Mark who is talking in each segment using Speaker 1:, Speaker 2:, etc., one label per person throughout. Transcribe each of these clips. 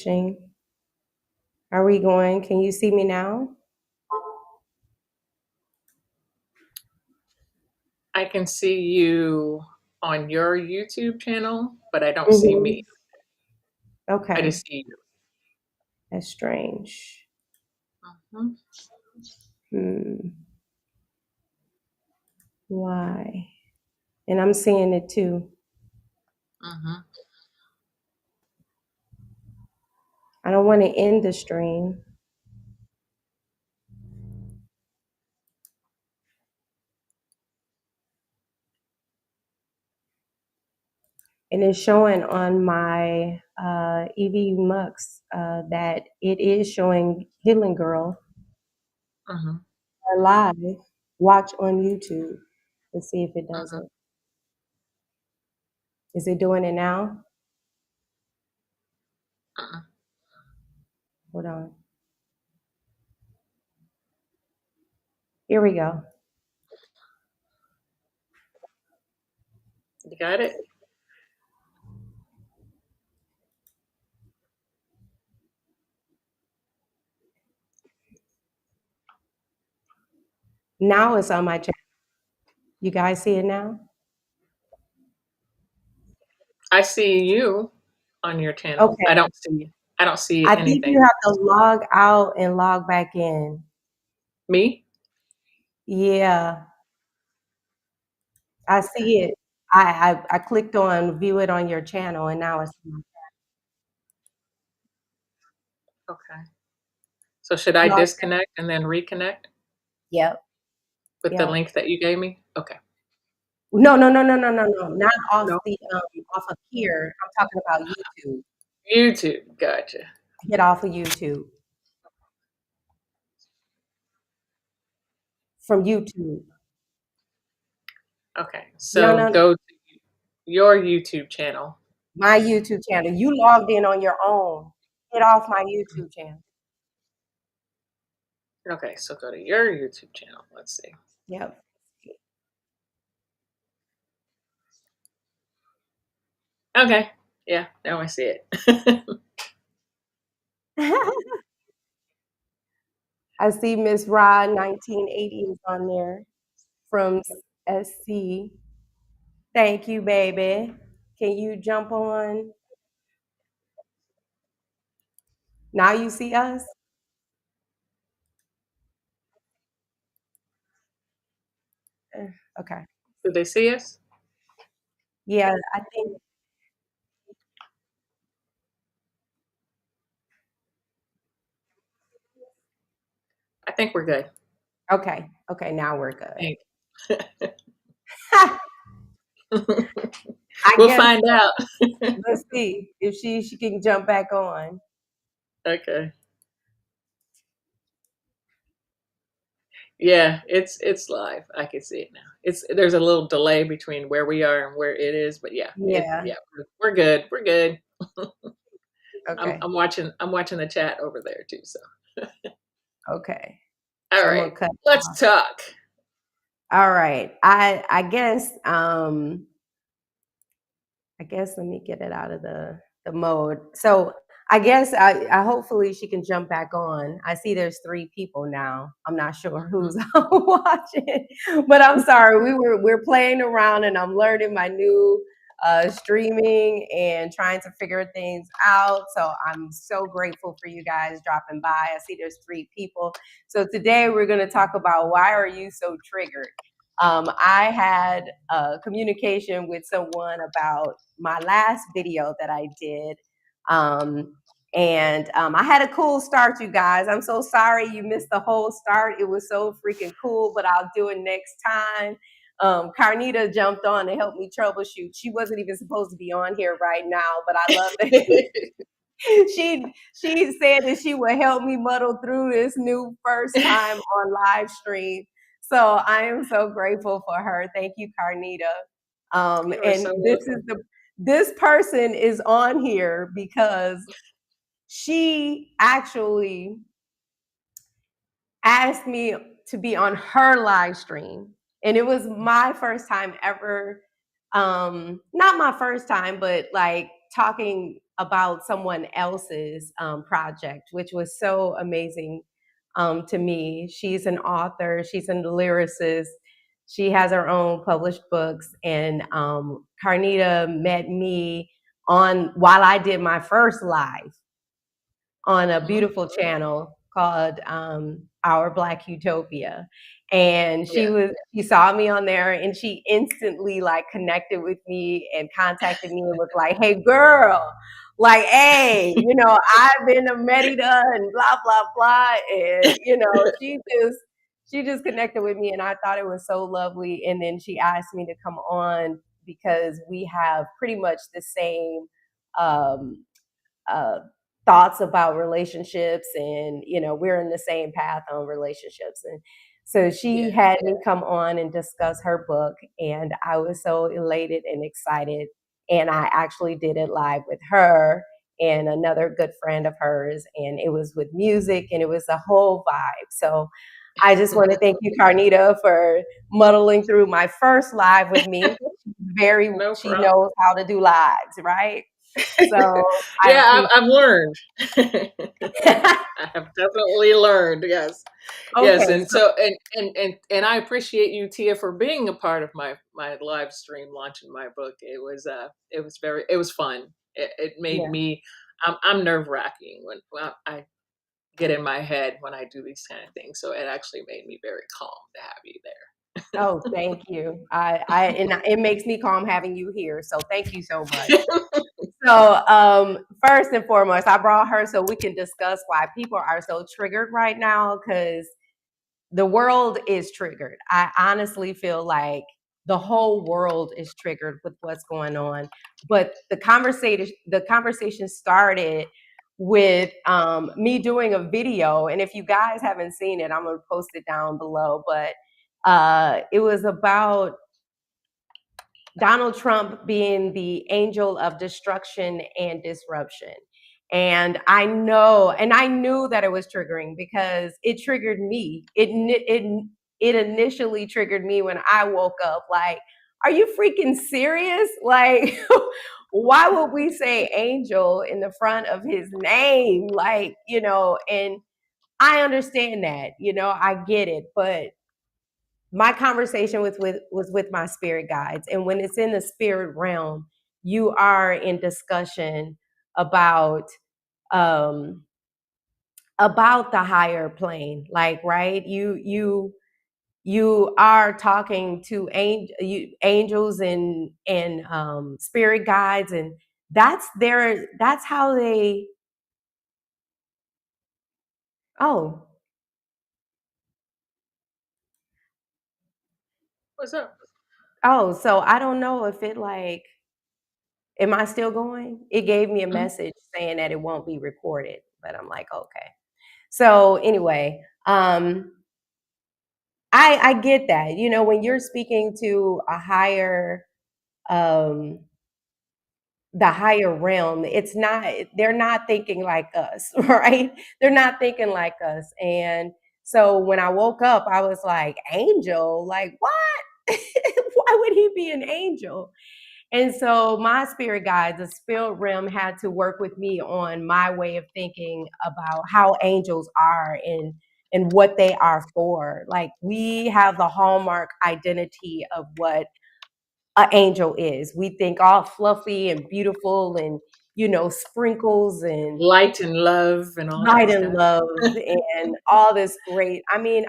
Speaker 1: pushing. Are we going? Can you see me now?
Speaker 2: I can see you on your YouTube channel, but I don't see
Speaker 1: Hmm.
Speaker 2: me. I
Speaker 1: Okay,
Speaker 2: just see you.
Speaker 1: that's strange.
Speaker 2: Mhm.
Speaker 1: Hmm. Why? And I'm seeing it too.
Speaker 2: Mhm.
Speaker 1: I don't want to end the stream. And it's showing on my EV Mux that it is showing Healing Girl
Speaker 2: Mhm.
Speaker 1: live. Watch on YouTube. Let's see if it does
Speaker 2: Mhm.
Speaker 1: it. Is it doing it now?
Speaker 2: Mhm.
Speaker 1: Hold on. Here we go.
Speaker 2: You got it?
Speaker 1: Now it's on my channel. You guys see it now?
Speaker 2: I see you on your channel.
Speaker 1: Okay.
Speaker 2: I don't see
Speaker 1: I think you
Speaker 2: anything.
Speaker 1: have to log out and log back in.
Speaker 2: Me?
Speaker 1: Yeah, I
Speaker 2: Okay.
Speaker 1: see it. I clicked on view it on your channel and now it's
Speaker 2: Okay. So should I
Speaker 1: log.
Speaker 2: disconnect and then reconnect
Speaker 1: Yep,
Speaker 2: with the
Speaker 1: yep.
Speaker 2: link that you gave me? Okay.
Speaker 1: No, no, no, no, no, no, no. Not off
Speaker 2: No.
Speaker 1: the off of here. I'm talking about YouTube.
Speaker 2: YouTube. Gotcha.
Speaker 1: Get off of YouTube. From YouTube.
Speaker 2: Okay.
Speaker 1: No,
Speaker 2: So
Speaker 1: no,
Speaker 2: go to your YouTube channel.
Speaker 1: my YouTube channel. You logged in on your own. Get off my YouTube channel.
Speaker 2: Okay. So go to your YouTube channel. Let's see.
Speaker 1: Yep.
Speaker 2: Okay. Yeah. Now I see it.
Speaker 1: I see Miss Rod 1980 is on there from SC. Thank you, baby. Can you jump on? Now you see us? Okay.
Speaker 2: Do they see us?
Speaker 1: Yeah, I think
Speaker 2: I think we're good.
Speaker 1: okay. Okay, now we're good.
Speaker 2: Thank
Speaker 1: I
Speaker 2: We'll
Speaker 1: guess
Speaker 2: find out.
Speaker 1: let's see if she can jump back on.
Speaker 2: Okay. Yeah, it's live. I can see it now. It's There's a little delay between where we are and where it is, but
Speaker 1: Yeah.
Speaker 2: yeah, we're good. We're good.
Speaker 1: Okay.
Speaker 2: I'm watching the chat over there too, so.
Speaker 1: Okay.
Speaker 2: All
Speaker 1: So I'm
Speaker 2: right.
Speaker 1: gonna cut
Speaker 2: Let's
Speaker 1: off.
Speaker 2: talk.
Speaker 1: All right. I guess let me get it out of the mode. So I guess I hopefully she can jump back on. I see there's 3 people now. I'm not sure
Speaker 2: Mhm.
Speaker 1: who's watching, but I'm sorry. We're playing around and I'm learning my new streaming and trying to figure things out. So I'm so grateful for you guys dropping by. I see there's 3 people. So today we're going to talk about why are you so triggered? I had a communication with someone about my last video that I did. I had a cool start, you guys. I'm so sorry you missed the whole start. It was so freaking cool, but I'll do it next time. Carnita jumped on to help me troubleshoot. She wasn't even supposed to be on here right now, but I love that she said that she would help me muddle through this new first time on live stream. So I am so grateful for her. Thank you, Carnita.
Speaker 2: You are
Speaker 1: And
Speaker 2: so welcome.
Speaker 1: this person is on here because she actually asked me to be on her live stream. And it was my first time ever. Not my first time, but like talking about someone else's project, which was so amazing to me. She's an author, she's a lyricist. She has her own published books, and Carnita met me on while I did my first live on a
Speaker 2: Mhm.
Speaker 1: beautiful channel called Our Black Utopia. And
Speaker 2: Yeah.
Speaker 1: she saw me on there, and she instantly like connected with me and contacted me and was like, "Hey girl, like, hey, I've been to Merida and blah blah blah." And she just connected with me, and I thought it was so lovely. And then she asked me to come on because we have pretty much the same um uh, thoughts about relationships, and we're in the same path on relationships. And so she
Speaker 2: Yeah.
Speaker 1: had me come on and discuss her book, and I was so elated and excited. And I actually did it live with her and another good friend of hers, and it was with music, and it was a whole vibe. So I just want to thank you, Carnita, for muddling through my first live with me.
Speaker 2: No
Speaker 1: She
Speaker 2: problem.
Speaker 1: knows how to do lives, right? So I
Speaker 2: Yeah,
Speaker 1: appreciate
Speaker 2: I've learned.
Speaker 1: it.
Speaker 2: I have definitely learned. Yes, yes,
Speaker 1: Okay,
Speaker 2: and so and I appreciate you, Tia, for being a part of my live stream launching my book. It was fun. It made
Speaker 1: yeah.
Speaker 2: me. I'm nerve wracking when I get in my head when I do these kind of things. So it actually made me very calm to have you
Speaker 1: Oh, thank you. And it makes me calm having you here. So thank you so much.
Speaker 2: there.
Speaker 1: So first and foremost, I brought her so we can discuss why people are so triggered right now, because the world is triggered. I honestly feel like the whole world is triggered with what's going on. But the conversation started with me doing a video, and if you guys haven't seen it, I'm gonna post it down below. But it was about Donald Trump being the angel of destruction and disruption. And I knew that it was triggering because it triggered me. It initially triggered me when I woke up. Like, are you freaking serious? Like, why would we say angel in the front of his name? Like, and I understand that, I get it, but my conversation was with my spirit guides, and when it's in the spirit realm, you are in discussion about um the higher plane, like, right, you are talking to angels and spirit guides, and that's how they. Oh,
Speaker 2: What's up?
Speaker 1: so I don't know if it, like, am I still going? It gave me a
Speaker 2: Mhm.
Speaker 1: message saying that it won't be recorded, but I'm like, okay. So anyway, I get that. When you're speaking to a higher, um, the higher realm, it's not. They're not thinking like us, right? They're not thinking like us. And so when I woke up, I was like, angel, like what? Why would he be an angel? And so my spirit guides, the spirit realm, had to work with me on my way of thinking about how angels are and what they are for. Like, we have the hallmark identity of what an angel is. We think all fluffy and beautiful and sprinkles and
Speaker 2: Light and love and all that
Speaker 1: light and
Speaker 2: stuff.
Speaker 1: love and all this great. I mean,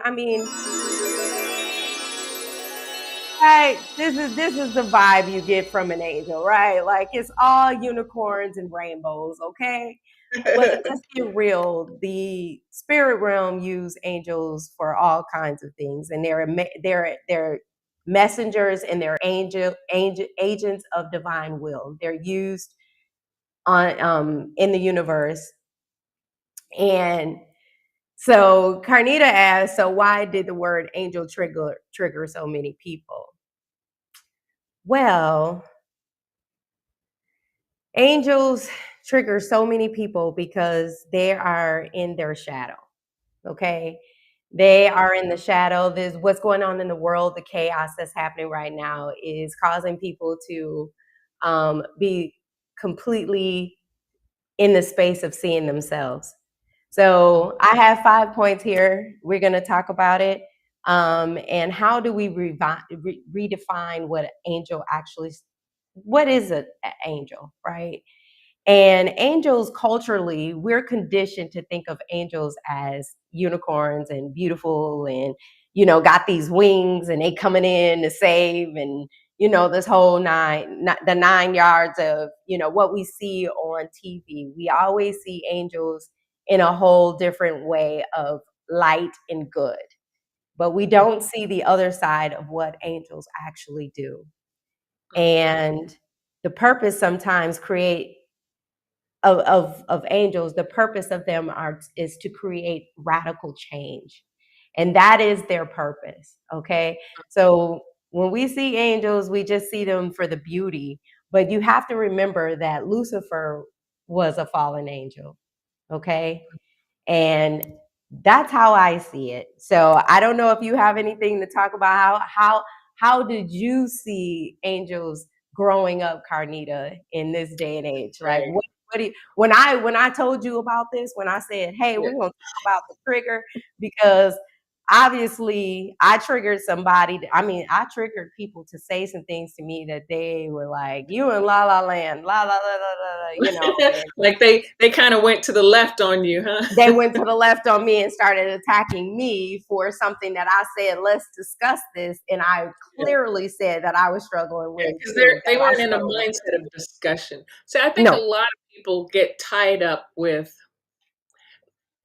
Speaker 1: right. This is the vibe you get from an angel, right? Like, it's all unicorns and rainbows, okay? But let's get real. The spirit realm use angels for all kinds of things, and they're messengers, and they're angel agents of divine will. They're used on in the universe. And so Carnita asked, so why did the word angel trigger so many people? Well, angels trigger so many people because they are in their shadow. Okay. They are in the shadow. There's what's going on in the world, the chaos that's happening right now is causing people to be. completely in the space of seeing themselves. So I have 5 points here. We're going to talk about it. And how do we redefine what an angel actually, what is an angel, right? And angels, culturally, we're conditioned to think of angels as unicorns and beautiful and, got these wings and they coming in to save and, this whole the 9 yards of, what we see on TV. We always see angels in a whole different way of light and good. But we don't see the other side of what angels actually do. And the purpose sometimes create of angels, the purpose of them is to create radical change. And that is their purpose. Okay. So when we see angels, we just see them for the beauty. But you have to remember that Lucifer was a fallen angel. Okay. And that's how I see it. So I don't know if you have anything to talk about. How did you see angels growing up, Carnita, in this day and age? Like
Speaker 2: Right.
Speaker 1: what do you, when I told you about this, when I said, hey,
Speaker 2: Yeah.
Speaker 1: we're gonna talk about the trigger, because obviously I triggered somebody. I triggered people to say some things to me that they were like, you in la la land, la la la la la, and
Speaker 2: Like they kind of went to the left on you,
Speaker 1: they
Speaker 2: huh?
Speaker 1: went to the left on me and started attacking me for something that I said, let's discuss this. And I
Speaker 2: Yeah,
Speaker 1: clearly said that I was struggling with it
Speaker 2: because
Speaker 1: too,
Speaker 2: they
Speaker 1: that I
Speaker 2: weren't in a
Speaker 1: struggle with
Speaker 2: mindset of discussion. So I
Speaker 1: it.
Speaker 2: think a
Speaker 1: No.
Speaker 2: lot of people get tied up with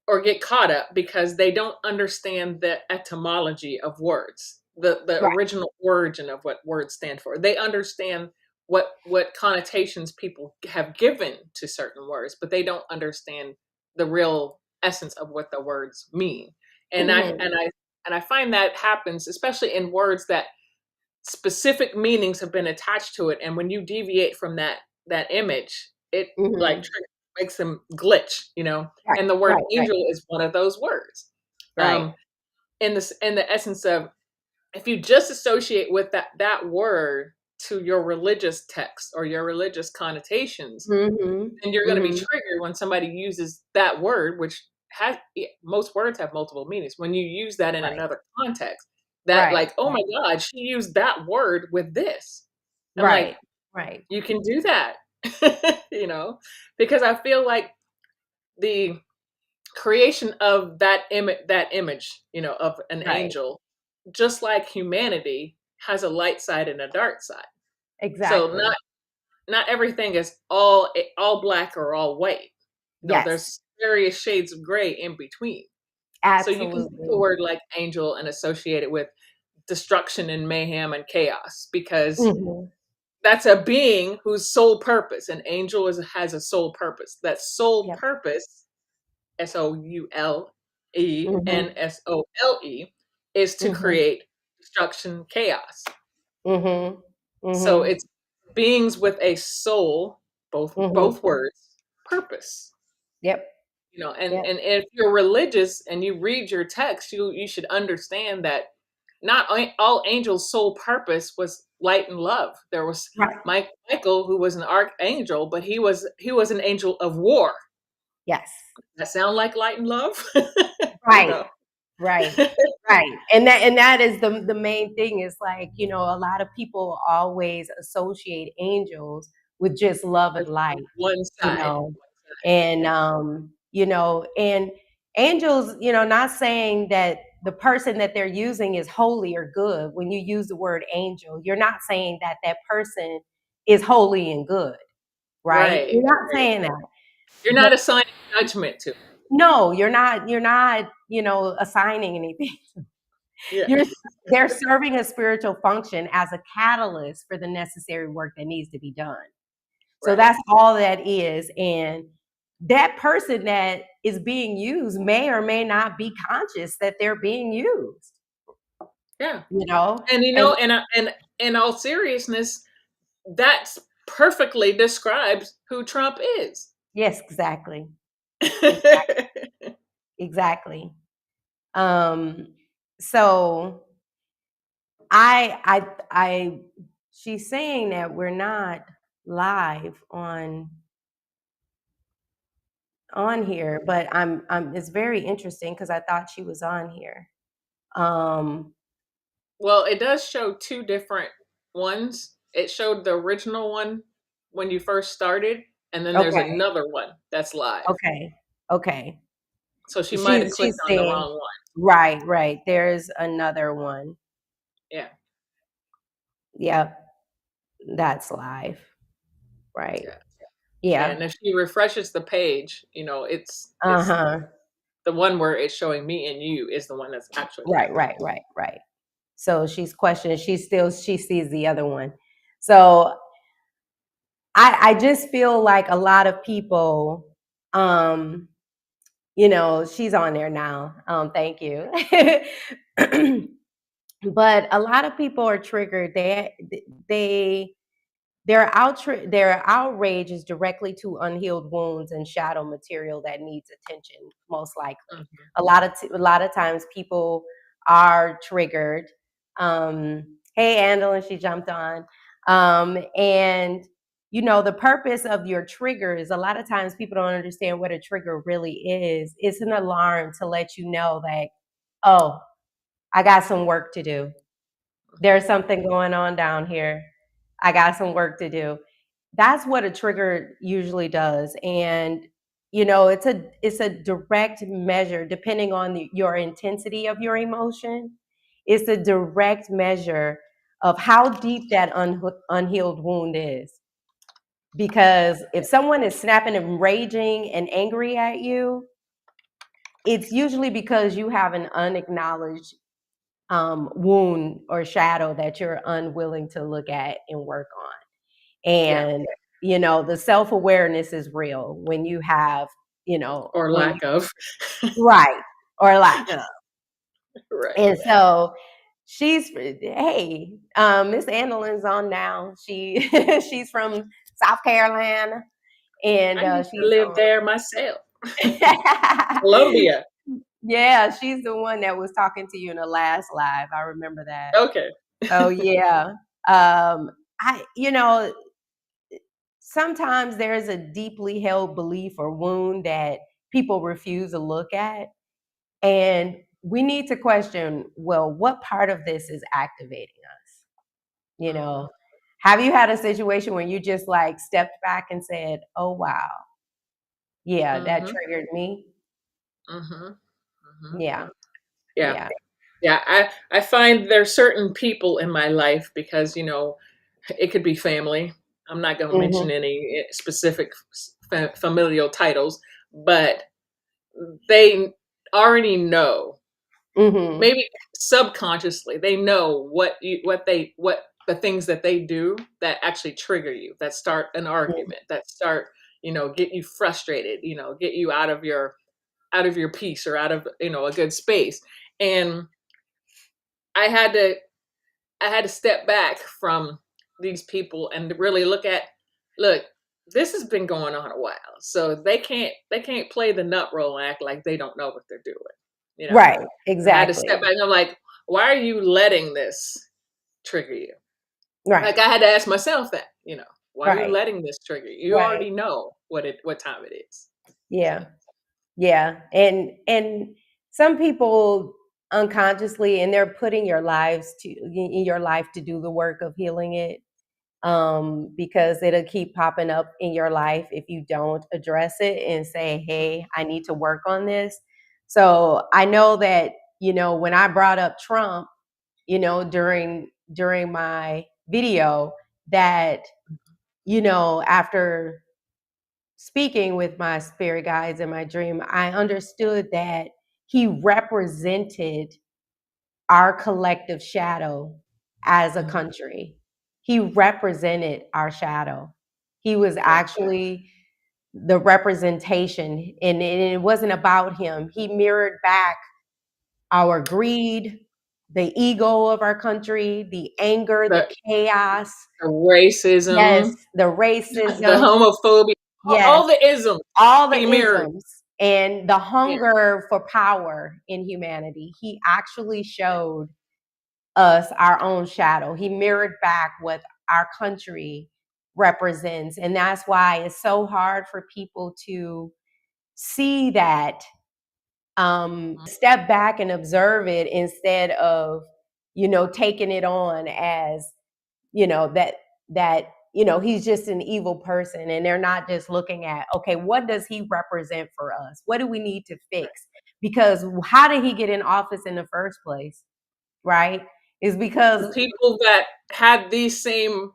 Speaker 2: or get caught up because they don't understand the etymology of words, the
Speaker 1: Right.
Speaker 2: original origin of what words stand for. They understand what connotations people have given to certain words, but they don't understand the real essence of what the words mean. And I
Speaker 1: Mm-hmm.
Speaker 2: and I and I find that happens especially in words that specific meanings have been attached to it, and when you deviate from that image, it like
Speaker 1: Mm-hmm.
Speaker 2: makes them glitch, you know.
Speaker 1: Right.
Speaker 2: And the word
Speaker 1: Right. Right.
Speaker 2: angel is one of those words.
Speaker 1: Right.
Speaker 2: Um, in the essence of if you just associate with that word to your religious text or your religious connotations,
Speaker 1: Mm-hmm.
Speaker 2: then you're going to be
Speaker 1: Mm-hmm.
Speaker 2: triggered when somebody uses that word, which has most words have multiple meanings. When you use that in
Speaker 1: Right.
Speaker 2: another context, that
Speaker 1: Right.
Speaker 2: like, oh my God, she used that word with this. I'm like,
Speaker 1: Right. Right.
Speaker 2: you can do that, you know, because I feel like the creation of that image, you know, of an
Speaker 1: Right.
Speaker 2: angel, just like humanity has a light side and a dark side. So
Speaker 1: Exactly.
Speaker 2: not everything is all black or all white. No,
Speaker 1: Yes.
Speaker 2: there's various shades of gray in between. So you can take a
Speaker 1: Absolutely.
Speaker 2: word like angel and associate it with destruction and mayhem and chaos because
Speaker 1: Mm-hmm.
Speaker 2: that's a being whose sole purpose, an angel has a sole purpose. That sole
Speaker 1: Yep.
Speaker 2: purpose, Soule,
Speaker 1: Mm-hmm.
Speaker 2: Nsole, is to
Speaker 1: Mm-hmm.
Speaker 2: create destruction, chaos.
Speaker 1: Mm-hmm.
Speaker 2: So
Speaker 1: Mm-hmm.
Speaker 2: it's beings with a soul,
Speaker 1: Mm-hmm.
Speaker 2: both words, purpose.
Speaker 1: Yep.
Speaker 2: You know,
Speaker 1: Yep.
Speaker 2: and if you're religious and you read your text, you should understand that not all angels' sole purpose was light and love. There was
Speaker 1: Right.
Speaker 2: Michael, who was an archangel, but he was an angel of war.
Speaker 1: Yes.
Speaker 2: That sound like light and love, you
Speaker 1: Right.
Speaker 2: know.
Speaker 1: Right. Right. And that is the main thing is like, a lot of people always associate angels with just love and light,
Speaker 2: One
Speaker 1: you
Speaker 2: side,
Speaker 1: know. And
Speaker 2: yeah,
Speaker 1: and angels, not saying that the person that they're using is holy or good. When you use the word angel, you're not saying that that person is holy and good, right?
Speaker 2: right,
Speaker 1: You're not
Speaker 2: right.
Speaker 1: saying that.
Speaker 2: You're
Speaker 1: But
Speaker 2: not assigning judgment to.
Speaker 1: no, you're not, assigning anything.
Speaker 2: Yeah,
Speaker 1: You're They're serving a spiritual function as a catalyst for the necessary work that needs to be done. So
Speaker 2: right.
Speaker 1: that's all that is. And that person that is being used may or may not be conscious that they're being used,
Speaker 2: Yeah.
Speaker 1: you know?
Speaker 2: And you
Speaker 1: And
Speaker 2: know, and in all seriousness, that perfectly describes who Trump is.
Speaker 1: yes, exactly. Exactly. Um, so I she's saying that we're not. live on here, but I'm it's very interesting because I thought she was on here. Um,
Speaker 2: Well, it does show two different ones. It showed the original one when you first started, and then there's
Speaker 1: okay,
Speaker 2: another one that's live.
Speaker 1: okay, okay.
Speaker 2: So she might have
Speaker 1: She's
Speaker 2: clicked on the
Speaker 1: saying
Speaker 2: wrong one.
Speaker 1: right, right. There's another one.
Speaker 2: Yeah,
Speaker 1: Yep, that's live. Right.
Speaker 2: yeah, yeah.
Speaker 1: Yeah.
Speaker 2: And if she refreshes the page, it's
Speaker 1: Uh-huh.
Speaker 2: the one where it's showing me and you is the one that's actually
Speaker 1: Right,
Speaker 2: live.
Speaker 1: right, right, right. So she's questioning, she sees the other one. So I just feel like a lot of people, um, she's on there now. Thank you. But a lot of people are triggered. They their outrage is directly to unhealed wounds and shadow material that needs attention, most likely.
Speaker 2: Mhm.
Speaker 1: A lot of times people are triggered. Hey, Andalyn, she jumped on. And the purpose of your trigger is a lot of times people don't understand what a trigger really is. It's an alarm to let you know that, oh, I got some work to do. There's something going on down here. I got some work to do. That's what a trigger usually does. And it's a direct measure depending on your intensity of your emotion. It's a direct measure of how deep that unhealed wound is. Because if someone is snapping and raging and angry at you, it's usually because you have an unacknowledged wound or shadow that you're unwilling to look at and work on.
Speaker 2: Yeah,
Speaker 1: And the self-awareness is real when you have
Speaker 2: or
Speaker 1: when you
Speaker 2: lack of.
Speaker 1: right, or lack of.
Speaker 2: Right.
Speaker 1: And so hey, Miss Andalyn's on now. She's from South Carolina, and
Speaker 2: I used to
Speaker 1: she's
Speaker 2: live
Speaker 1: on.
Speaker 2: there myself. Columbia.
Speaker 1: Yeah, she's the one that was talking to you in the last live. I remember that.
Speaker 2: Okay.
Speaker 1: Oh yeah. I sometimes there's a deeply held belief or wound that people refuse to look at, and we need to question, well, what part of this is activating us? You
Speaker 2: Mhm.
Speaker 1: know, have you had a situation where you just like stepped back and said, "Oh wow, yeah, that
Speaker 2: Mhm.
Speaker 1: triggered me."
Speaker 2: Mhm. Mhm.
Speaker 1: Yeah,
Speaker 2: Yeah.
Speaker 1: yeah.
Speaker 2: Yeah, I find there's certain people in my life because, it could be family. I'm not going to mention
Speaker 1: Mhm.
Speaker 2: any specific familial titles, but they already know,
Speaker 1: Mhm.
Speaker 2: maybe subconsciously, they know what the things that they do that actually trigger you, that start an
Speaker 1: Mhm.
Speaker 2: argument, that start, get you frustrated, get you out of your peace or out of, a good space. And I had to I had to step back from these people and really look, this has been going on a while. So they can't play the nut roll and act like they don't know what they're doing. You know.
Speaker 1: Right,
Speaker 2: I had to step
Speaker 1: exactly.
Speaker 2: back and I'm like, why are you letting this trigger you?
Speaker 1: Right,
Speaker 2: Like I had to ask myself that, why are you
Speaker 1: right,
Speaker 2: letting this trigger you? You
Speaker 1: right.
Speaker 2: already know what time it is. So
Speaker 1: Yeah. Yeah, and some people unconsciously, and they're putting in your life to do the work of healing it, because it'll keep popping up in your life if you don't address it and say, "Hey, I need to work on this." So I know that when I brought up Trump, during my video, that after speaking with my spirit guides in my dream, I understood that he represented our collective shadow as a
Speaker 2: mhm.
Speaker 1: country. He represented our shadow. He was
Speaker 2: Yeah.
Speaker 1: actually the representation, and it wasn't about him. He mirrored back our greed, the ego of our country, the anger, the
Speaker 2: The,
Speaker 1: chaos,
Speaker 2: the
Speaker 1: yes,
Speaker 2: racism,
Speaker 1: the
Speaker 2: the
Speaker 1: racism,
Speaker 2: homophobia,
Speaker 1: yes,
Speaker 2: all the isms
Speaker 1: all the
Speaker 2: he mirrored.
Speaker 1: isms and the
Speaker 2: Yeah.
Speaker 1: hunger for power in humanity. He actually showed us our own shadow. He mirrored back what our country represents. And that's why it's so hard for people to see that, step back and observe it instead of, taking it on as, that he's just an evil person, and they're not just looking at, okay, what does he represent for us? What do we need to fix? Because how did he get in office in the first place? Right? Is because
Speaker 2: The people that had these same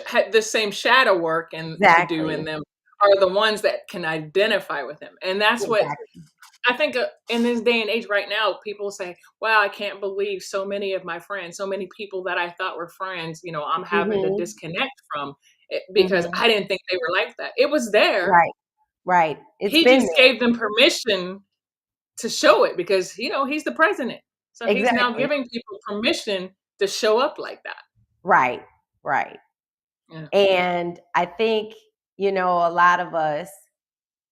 Speaker 2: had the same shadow work and to do in
Speaker 1: exactly,
Speaker 2: them are the ones that can identify with him, and that's what
Speaker 1: exactly.
Speaker 2: I think. In this day and age, right now, people say, "Wow, I can't believe so many of my friends, so many people that I thought were friends, I'm having to
Speaker 1: Hmm.
Speaker 2: disconnect from it because
Speaker 1: Hmm.
Speaker 2: I didn't think they were like that." It was there.
Speaker 1: Right, right. It's
Speaker 2: He
Speaker 1: been
Speaker 2: just
Speaker 1: there.
Speaker 2: gave them permission to show it because he's the president, so he's now
Speaker 1: Exactly.
Speaker 2: giving people permission to show up like that.
Speaker 1: Right, right.
Speaker 2: Yeah.
Speaker 1: And I think, a lot of us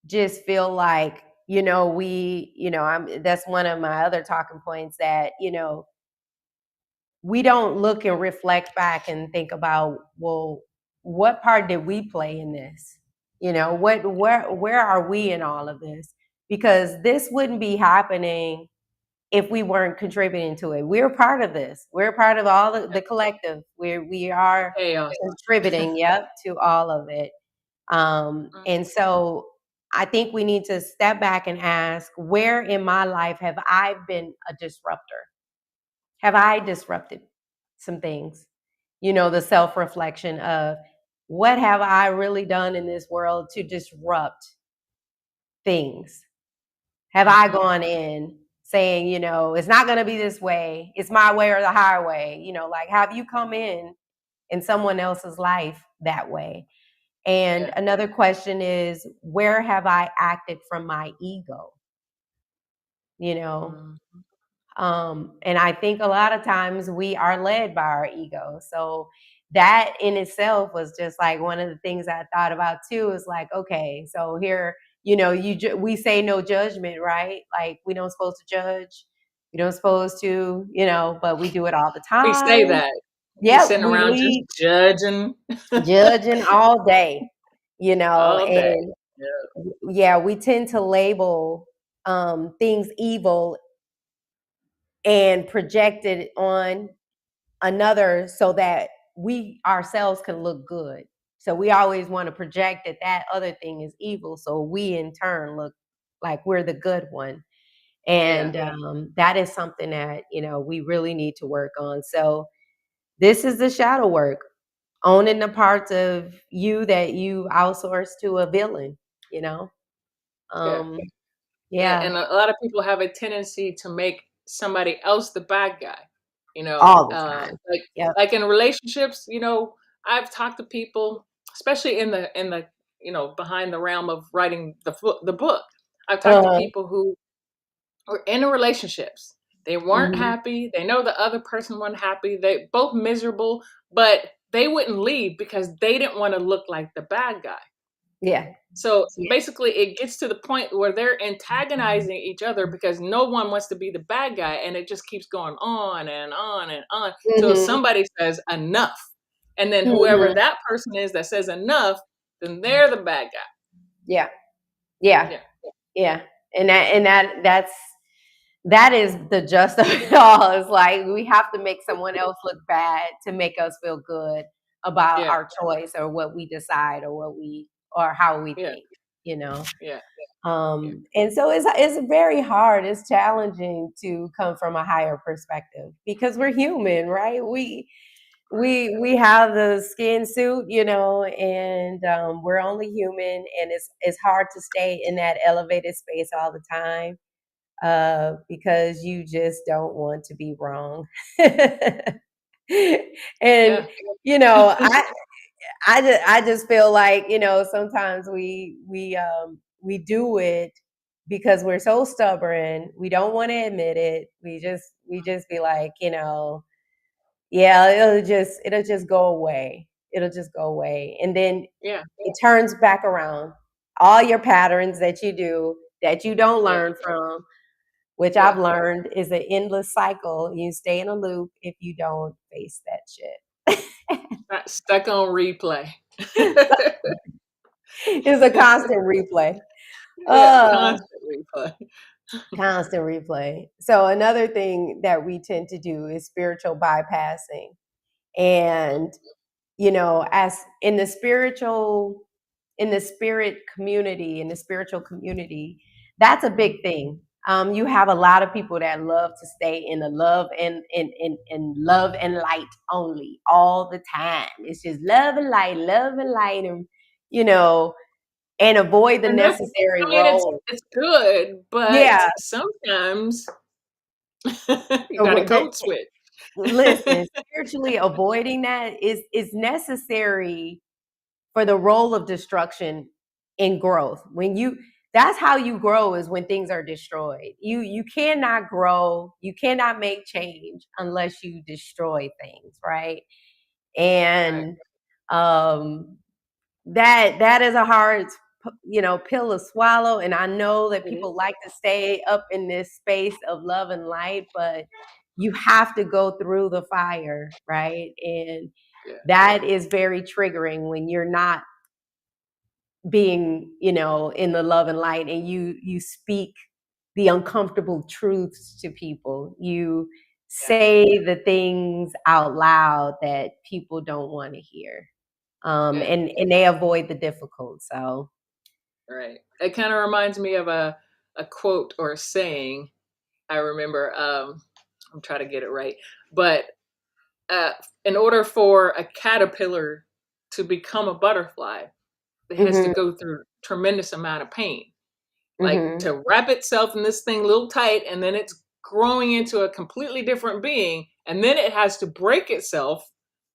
Speaker 1: just feel like, that's one of my other talking points, that, we don't look and reflect back and think about, well, what part did we play in this? Where are we in all of this? Because this wouldn't be happening if we weren't contributing to it. We're part of this. We're part of all the collective. We
Speaker 2: The
Speaker 1: are
Speaker 2: chaos.
Speaker 1: contributing, yep, to all of it.
Speaker 2: Mm,
Speaker 1: And so I think we need to step back and ask, where in my life have I been a disruptor? Have I disrupted some things? The self reflection of, what have I really done in this world to disrupt things? Have I
Speaker 2: mhm.
Speaker 1: gone in saying, it's not going to be this way, it's my way or the highway? Like, have you come in someone else's life that way? And
Speaker 2: Yeah.
Speaker 1: another question is, where have I acted from my ego? You know,
Speaker 2: Mm,
Speaker 1: and I think a lot of times we are led by our ego. So that in itself was just like one of the things I thought about too. Is like, okay, so here, we say no judgment, right? Like, we don't supposed to judge. We don't supposed to, but we do it all the
Speaker 2: we say
Speaker 1: time.
Speaker 2: that. We
Speaker 1: Yep,
Speaker 2: sitting
Speaker 1: we
Speaker 2: around just
Speaker 1: lead
Speaker 2: judging
Speaker 1: judging all day,
Speaker 2: all day.
Speaker 1: and
Speaker 2: Yeah.
Speaker 1: yeah, we tend to label, things evil and project it on another so that we ourselves can look good. So we always want to project that that other thing is evil, so we in turn look like we're the good one.
Speaker 2: Yeah.
Speaker 1: And that is something that we really need to work on. So this is the shadow work, owning the parts of you that you outsource to a villain. You know,
Speaker 2: Yeah.
Speaker 1: um,
Speaker 2: And,
Speaker 1: yeah,
Speaker 2: and a lot of people have a tendency to make somebody else the bad guy.
Speaker 1: all the time.
Speaker 2: Like
Speaker 1: Yep.
Speaker 2: in relationships. I've talked to people, especially in the behind the realm of writing the book. I've talked to
Speaker 1: Uh,
Speaker 2: people who were in relationships. They weren't
Speaker 1: mhm.
Speaker 2: happy. They know the other person wasn't happy. They both miserable, but they wouldn't leave because they didn't want to look like the bad guy.
Speaker 1: Yeah.
Speaker 2: So
Speaker 1: Yeah.
Speaker 2: basically, it gets to the point where they're antagonizing each other because no one wants to be the bad guy, and it just keeps going on and on and on till
Speaker 1: Mhm.
Speaker 2: somebody says enough, and then whoever
Speaker 1: Mhm.
Speaker 2: that person is that says enough, then they're the bad guy.
Speaker 1: Yeah. Yeah.
Speaker 2: Yeah,
Speaker 1: Yeah. And that is the just of it all. It's like we have to make someone else look bad to make us feel good about
Speaker 2: yeah,
Speaker 1: our choice, or what we decide, or or how we
Speaker 2: yeah,
Speaker 1: think, you know.
Speaker 2: yeah, yeah,
Speaker 1: And so it's very hard. It's challenging to come from a higher perspective because we're human, right? We have the skin suit, and we're only human, and it's hard to stay in that elevated space all the time, because you just don't want to be wrong. And
Speaker 2: yeah,
Speaker 1: I just feel like, sometimes we do it because we're so stubborn. We don't want to admit it. We just be like, yeah, it'll just go away. It'll just go away. And then
Speaker 2: yeah,
Speaker 1: it turns back around. All your patterns that you do that you don't
Speaker 2: yeah,
Speaker 1: learn from, which
Speaker 2: yeah.
Speaker 1: I've learned is an endless cycle. You stay in a loop if you don't face that shit.
Speaker 2: Stuck on replay.
Speaker 1: It's a constant replay.
Speaker 2: Yeah,
Speaker 1: Uh,
Speaker 2: constant replay.
Speaker 1: constant replay. So another thing that we tend to do is spiritual bypassing. And as in the spirit community, in the spiritual community, that's a big thing. You have a lot of people that love to stay in the love and love and light only all the time. It's just love and light, and you know, and avoid the
Speaker 2: And that's,
Speaker 1: necessary
Speaker 2: I mean,
Speaker 1: role.
Speaker 2: it's good, but
Speaker 1: Yeah,
Speaker 2: sometimes you got to
Speaker 1: avoid the,
Speaker 2: code switch.
Speaker 1: listen. Spiritually avoiding that is necessary for the role of destruction in growth. When you That's how you grow, is when things are destroyed. You cannot grow, you cannot make change unless you destroy things, right?
Speaker 2: Right.
Speaker 1: And um that is a hard pill to swallow, and I know that
Speaker 2: It
Speaker 1: people
Speaker 2: is.
Speaker 1: like to stay up in this space of love and light, but you have to go through the fire, right? And
Speaker 2: Yeah.
Speaker 1: that is very triggering when you're not being in the love and light, and you speak the uncomfortable truths to people. You
Speaker 2: Yeah.
Speaker 1: say the things out loud that people don't want to hear,
Speaker 2: Yeah.
Speaker 1: and they avoid the difficult. So
Speaker 2: Right. It kind of reminds me of a quote or a saying. I remember. I'm trying to get it right, but uh, in order for a caterpillar to become a butterfly, it has to
Speaker 1: mhm,
Speaker 2: go through tremendous amount of pain, like
Speaker 1: mhm,
Speaker 2: to wrap itself in this thing a little tight, and then it's growing into a completely different being, and then it has to break itself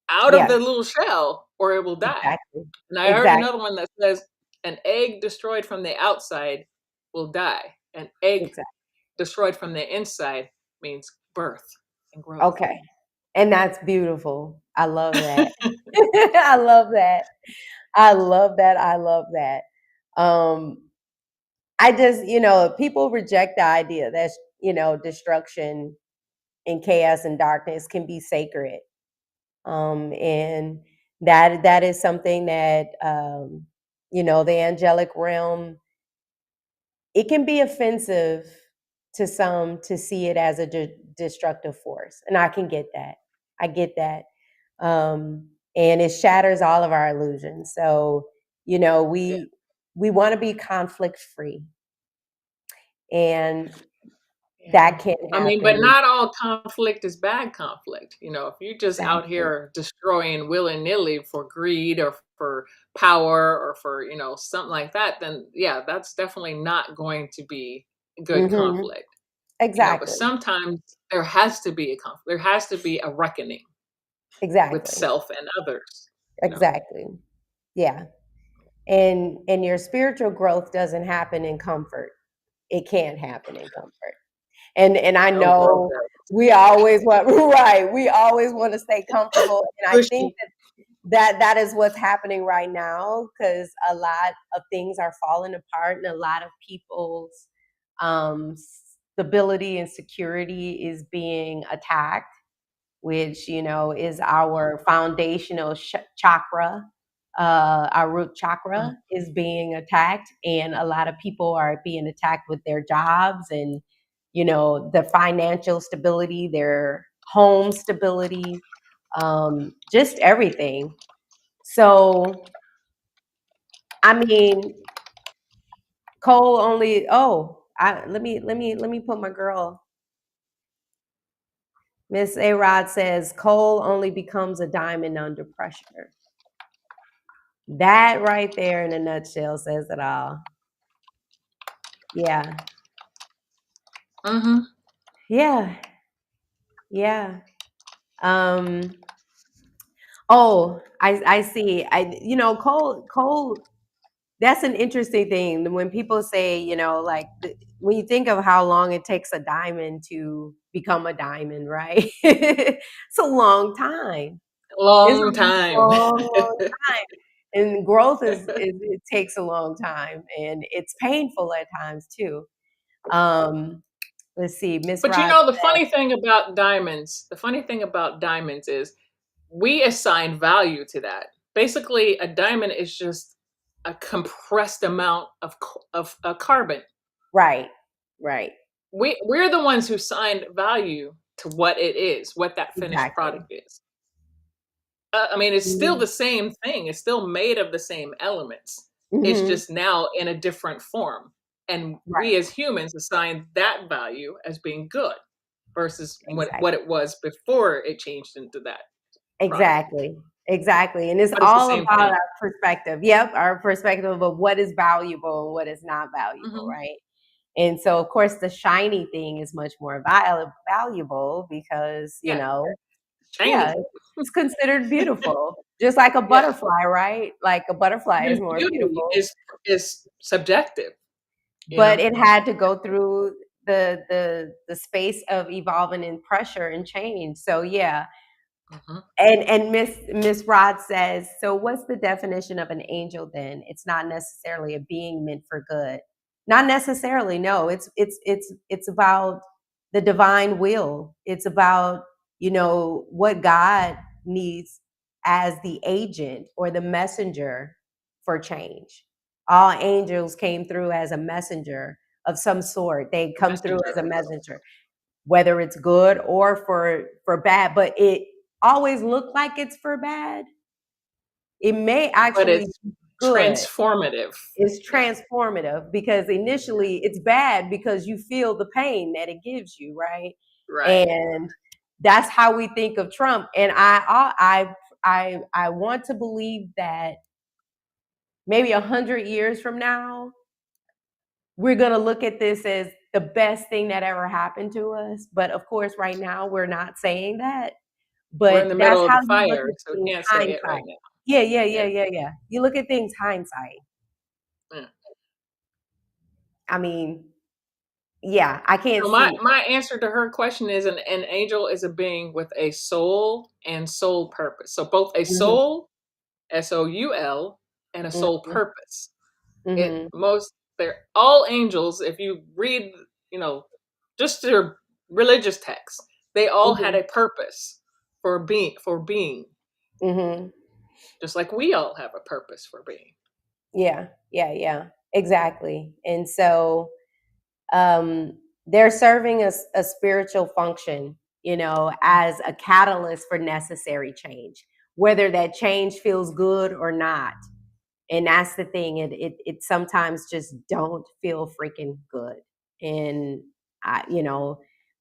Speaker 2: out of
Speaker 1: yeah,
Speaker 2: the little shell or it will die.
Speaker 1: exactly,
Speaker 2: And I heard
Speaker 1: exactly,
Speaker 2: another one that says an egg destroyed from the outside will die. An egg
Speaker 1: exactly.
Speaker 2: destroyed from the inside means birth and growth.
Speaker 1: Okay, and that's beautiful. I love that. I love that. I love that. I love that. Um, I just, people reject the idea that, destruction and chaos and darkness can be sacred. And that is something that, the angelic realm, it can be offensive to some to see it as a destructive force. And I can get that. I get that. And it shatters all of our illusions. So, you know,
Speaker 2: Yeah.
Speaker 1: we we want to be conflict free, and
Speaker 2: Yeah.
Speaker 1: that can
Speaker 2: I mean, but
Speaker 1: happen.
Speaker 2: not all conflict is bad conflict. If you're just out
Speaker 1: Exactly.
Speaker 2: here destroying willy nilly for greed or for power or for, something like that, then yeah, that's definitely not going to be good
Speaker 1: Hmm.
Speaker 2: conflict. But
Speaker 1: Exactly.
Speaker 2: sometimes there has to be a conflict. There has to be a reckoning with
Speaker 1: Exactly.
Speaker 2: self and others, you know.
Speaker 1: Exactly. Yeah. And your spiritual growth doesn't happen in comfort. It can't happen in comfort. And I
Speaker 2: No growth
Speaker 1: know we always want right. We always want to stay comfortable. And I think
Speaker 2: cushy.
Speaker 1: that is what's happening right now, because a lot of things are falling apart, and a lot of people's um, stability and security is being attacked, which is our foundational chakra. Our root chakra is being attacked, and a lot of people are being attacked with their jobs, and the financial stability, their home stability, just everything. So, I mean, Cole only. Oh, let me put my girl. Miss A Rod says coal only becomes a diamond under pressure. That right there in a nutshell says it all. Yeah.
Speaker 2: Mm-hmm.
Speaker 1: Yeah. Yeah. Um, oh, I see. Coal, that's an interesting thing. When people say, like when you think of how long it takes a diamond to become a diamond, right? It's a long time. It's
Speaker 2: Long
Speaker 1: a
Speaker 2: time.
Speaker 1: long time. And growth is it takes a long time, and it's painful at times too. Um, let's see, Miss
Speaker 2: But
Speaker 1: Rod.
Speaker 2: the funny thing about diamonds is we assign value to that basically a diamond is just a compressed amount of carbon.
Speaker 1: Right. Right.
Speaker 2: We're the ones who signed value to what it is, what that finished
Speaker 1: Exactly.
Speaker 2: product is. I mean, it's still
Speaker 1: Mhm.
Speaker 2: the same thing. It's still made of the same elements. It's
Speaker 1: Mhm.
Speaker 2: just now in a different form. And we
Speaker 1: Right.
Speaker 2: as humans assign that value as being good versus what
Speaker 1: Exactly.
Speaker 2: it was before it changed into that product.
Speaker 1: Exactly. Exactly. And it's
Speaker 2: But it's the
Speaker 1: all
Speaker 2: same
Speaker 1: about
Speaker 2: thing.
Speaker 1: our perspective. Yep, our perspective of what is valuable and what is not valuable,
Speaker 2: Hmm.
Speaker 1: right? And so, of course, the shiny thing is much more valuable because,
Speaker 2: Yeah,
Speaker 1: yeah,
Speaker 2: shiny.
Speaker 1: it's considered beautiful, just like a
Speaker 2: Yeah.
Speaker 1: butterfly, right? Like a butterfly is
Speaker 2: Even
Speaker 1: more
Speaker 2: beauty
Speaker 1: beautiful,
Speaker 2: is subjective, you
Speaker 1: but
Speaker 2: know?
Speaker 1: it had to go through the space of evolving in pressure and change. So yeah,
Speaker 2: Hmm.
Speaker 1: and Miss Rod says, so what's the definition of an angel then? It's not necessarily a being meant for good. Not necessarily, no. It's about the divine will. It's about, what God needs as the agent or the messenger for change. All angels came through as a messenger of some sort. They come through
Speaker 2: Messenger
Speaker 1: as a
Speaker 2: of love.
Speaker 1: messenger, whether it's good or for bad, but it always look like it's for bad. It may
Speaker 2: But
Speaker 1: actually
Speaker 2: it's
Speaker 1: be good.
Speaker 2: transformative.
Speaker 1: It's
Speaker 2: Yeah,
Speaker 1: transformative because initially it's bad because you feel the pain that it gives you, right?
Speaker 2: right.
Speaker 1: And that's how we think of Trump. And I want to believe that maybe 100 years from now, we're going to look at this as the best thing that ever happened to us. But of course, right now, we're not saying that.
Speaker 2: We're in
Speaker 1: But
Speaker 2: the
Speaker 1: that's
Speaker 2: middle of
Speaker 1: how
Speaker 2: the
Speaker 1: you look
Speaker 2: fire,
Speaker 1: at
Speaker 2: so we
Speaker 1: things
Speaker 2: can't say it right
Speaker 1: hindsight.
Speaker 2: now.
Speaker 1: Yeah, yeah, yeah,
Speaker 2: Yeah,
Speaker 1: yeah, yeah. You look at things hindsight.
Speaker 2: yeah.
Speaker 1: I mean, yeah, I can't
Speaker 2: So my
Speaker 1: see.
Speaker 2: my answer to her question is an angel is a being with a soul and soul purpose. So both a
Speaker 1: Mhm,
Speaker 2: soul, soul, and a soul
Speaker 1: mhm,
Speaker 2: purpose. It
Speaker 1: mhm,
Speaker 2: most they're all angels. If you read, you know, just their religious texts, they all had
Speaker 1: mhm,
Speaker 2: a purpose for being,
Speaker 1: mhm.
Speaker 2: just like we all have a purpose for being.
Speaker 1: Yeah, yeah, yeah. Exactly. And so, um, they're serving a spiritual function, as a catalyst for necessary change, whether that change feels good or not. And that's the thing. It sometimes just don't feel freaking good. And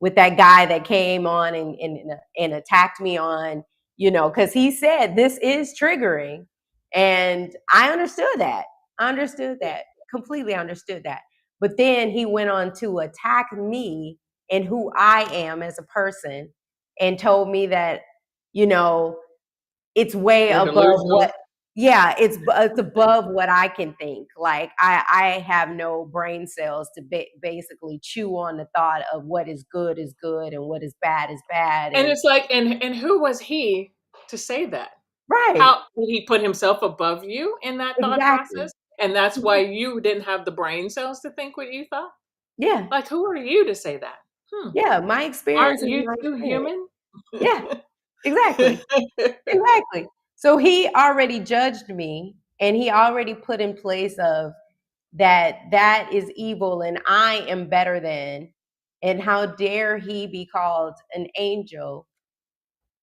Speaker 1: with that guy that came on and attacked me on, because he said this is triggering, and I understood that. I understood
Speaker 2: Yeah.
Speaker 1: that completely. Understood that. But then he went on to attack me and who I am as a person, and told me that, you know it's way
Speaker 2: You're
Speaker 1: above what.
Speaker 2: delusional.
Speaker 1: Yeah, it's above what I can think. Like I have no brain cells to basically chew on the thought of what is good and what is bad,
Speaker 2: And
Speaker 1: and
Speaker 2: it's like, and who was he to say that?
Speaker 1: right,
Speaker 2: How did he put himself above you in that thought
Speaker 1: exactly.
Speaker 2: process? And that's why you didn't have the brain cells to think what you thought?
Speaker 1: Yeah,
Speaker 2: Like, who are you to say that? Hmm.
Speaker 1: yeah, my experience
Speaker 2: Aren't
Speaker 1: is
Speaker 2: you
Speaker 1: my
Speaker 2: too
Speaker 1: experience.
Speaker 2: human?
Speaker 1: Yeah, exactly. Exactly. So he already judged me, and he already put in place of that is evil and I am better than, and how dare he be called an angel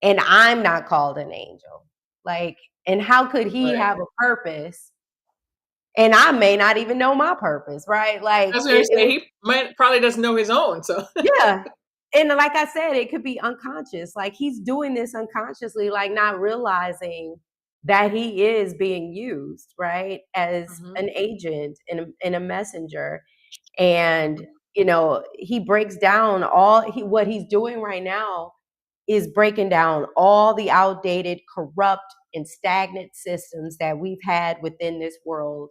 Speaker 1: and I'm not called an angel. Like, and how could he
Speaker 2: Right.
Speaker 1: have a purpose and I may not even know my purpose, right?
Speaker 2: I
Speaker 1: Like
Speaker 2: was gonna
Speaker 1: it
Speaker 2: say
Speaker 1: was,
Speaker 2: he probably doesn't know his own, so
Speaker 1: yeah. And like I said, it could be unconscious. Like he's doing this unconsciously, like not realizing that he is being used, right? As
Speaker 2: Mhm.
Speaker 1: an agent and a messenger. And he breaks down what he's doing right now is breaking down all the outdated, corrupt, and stagnant systems that we've had within this world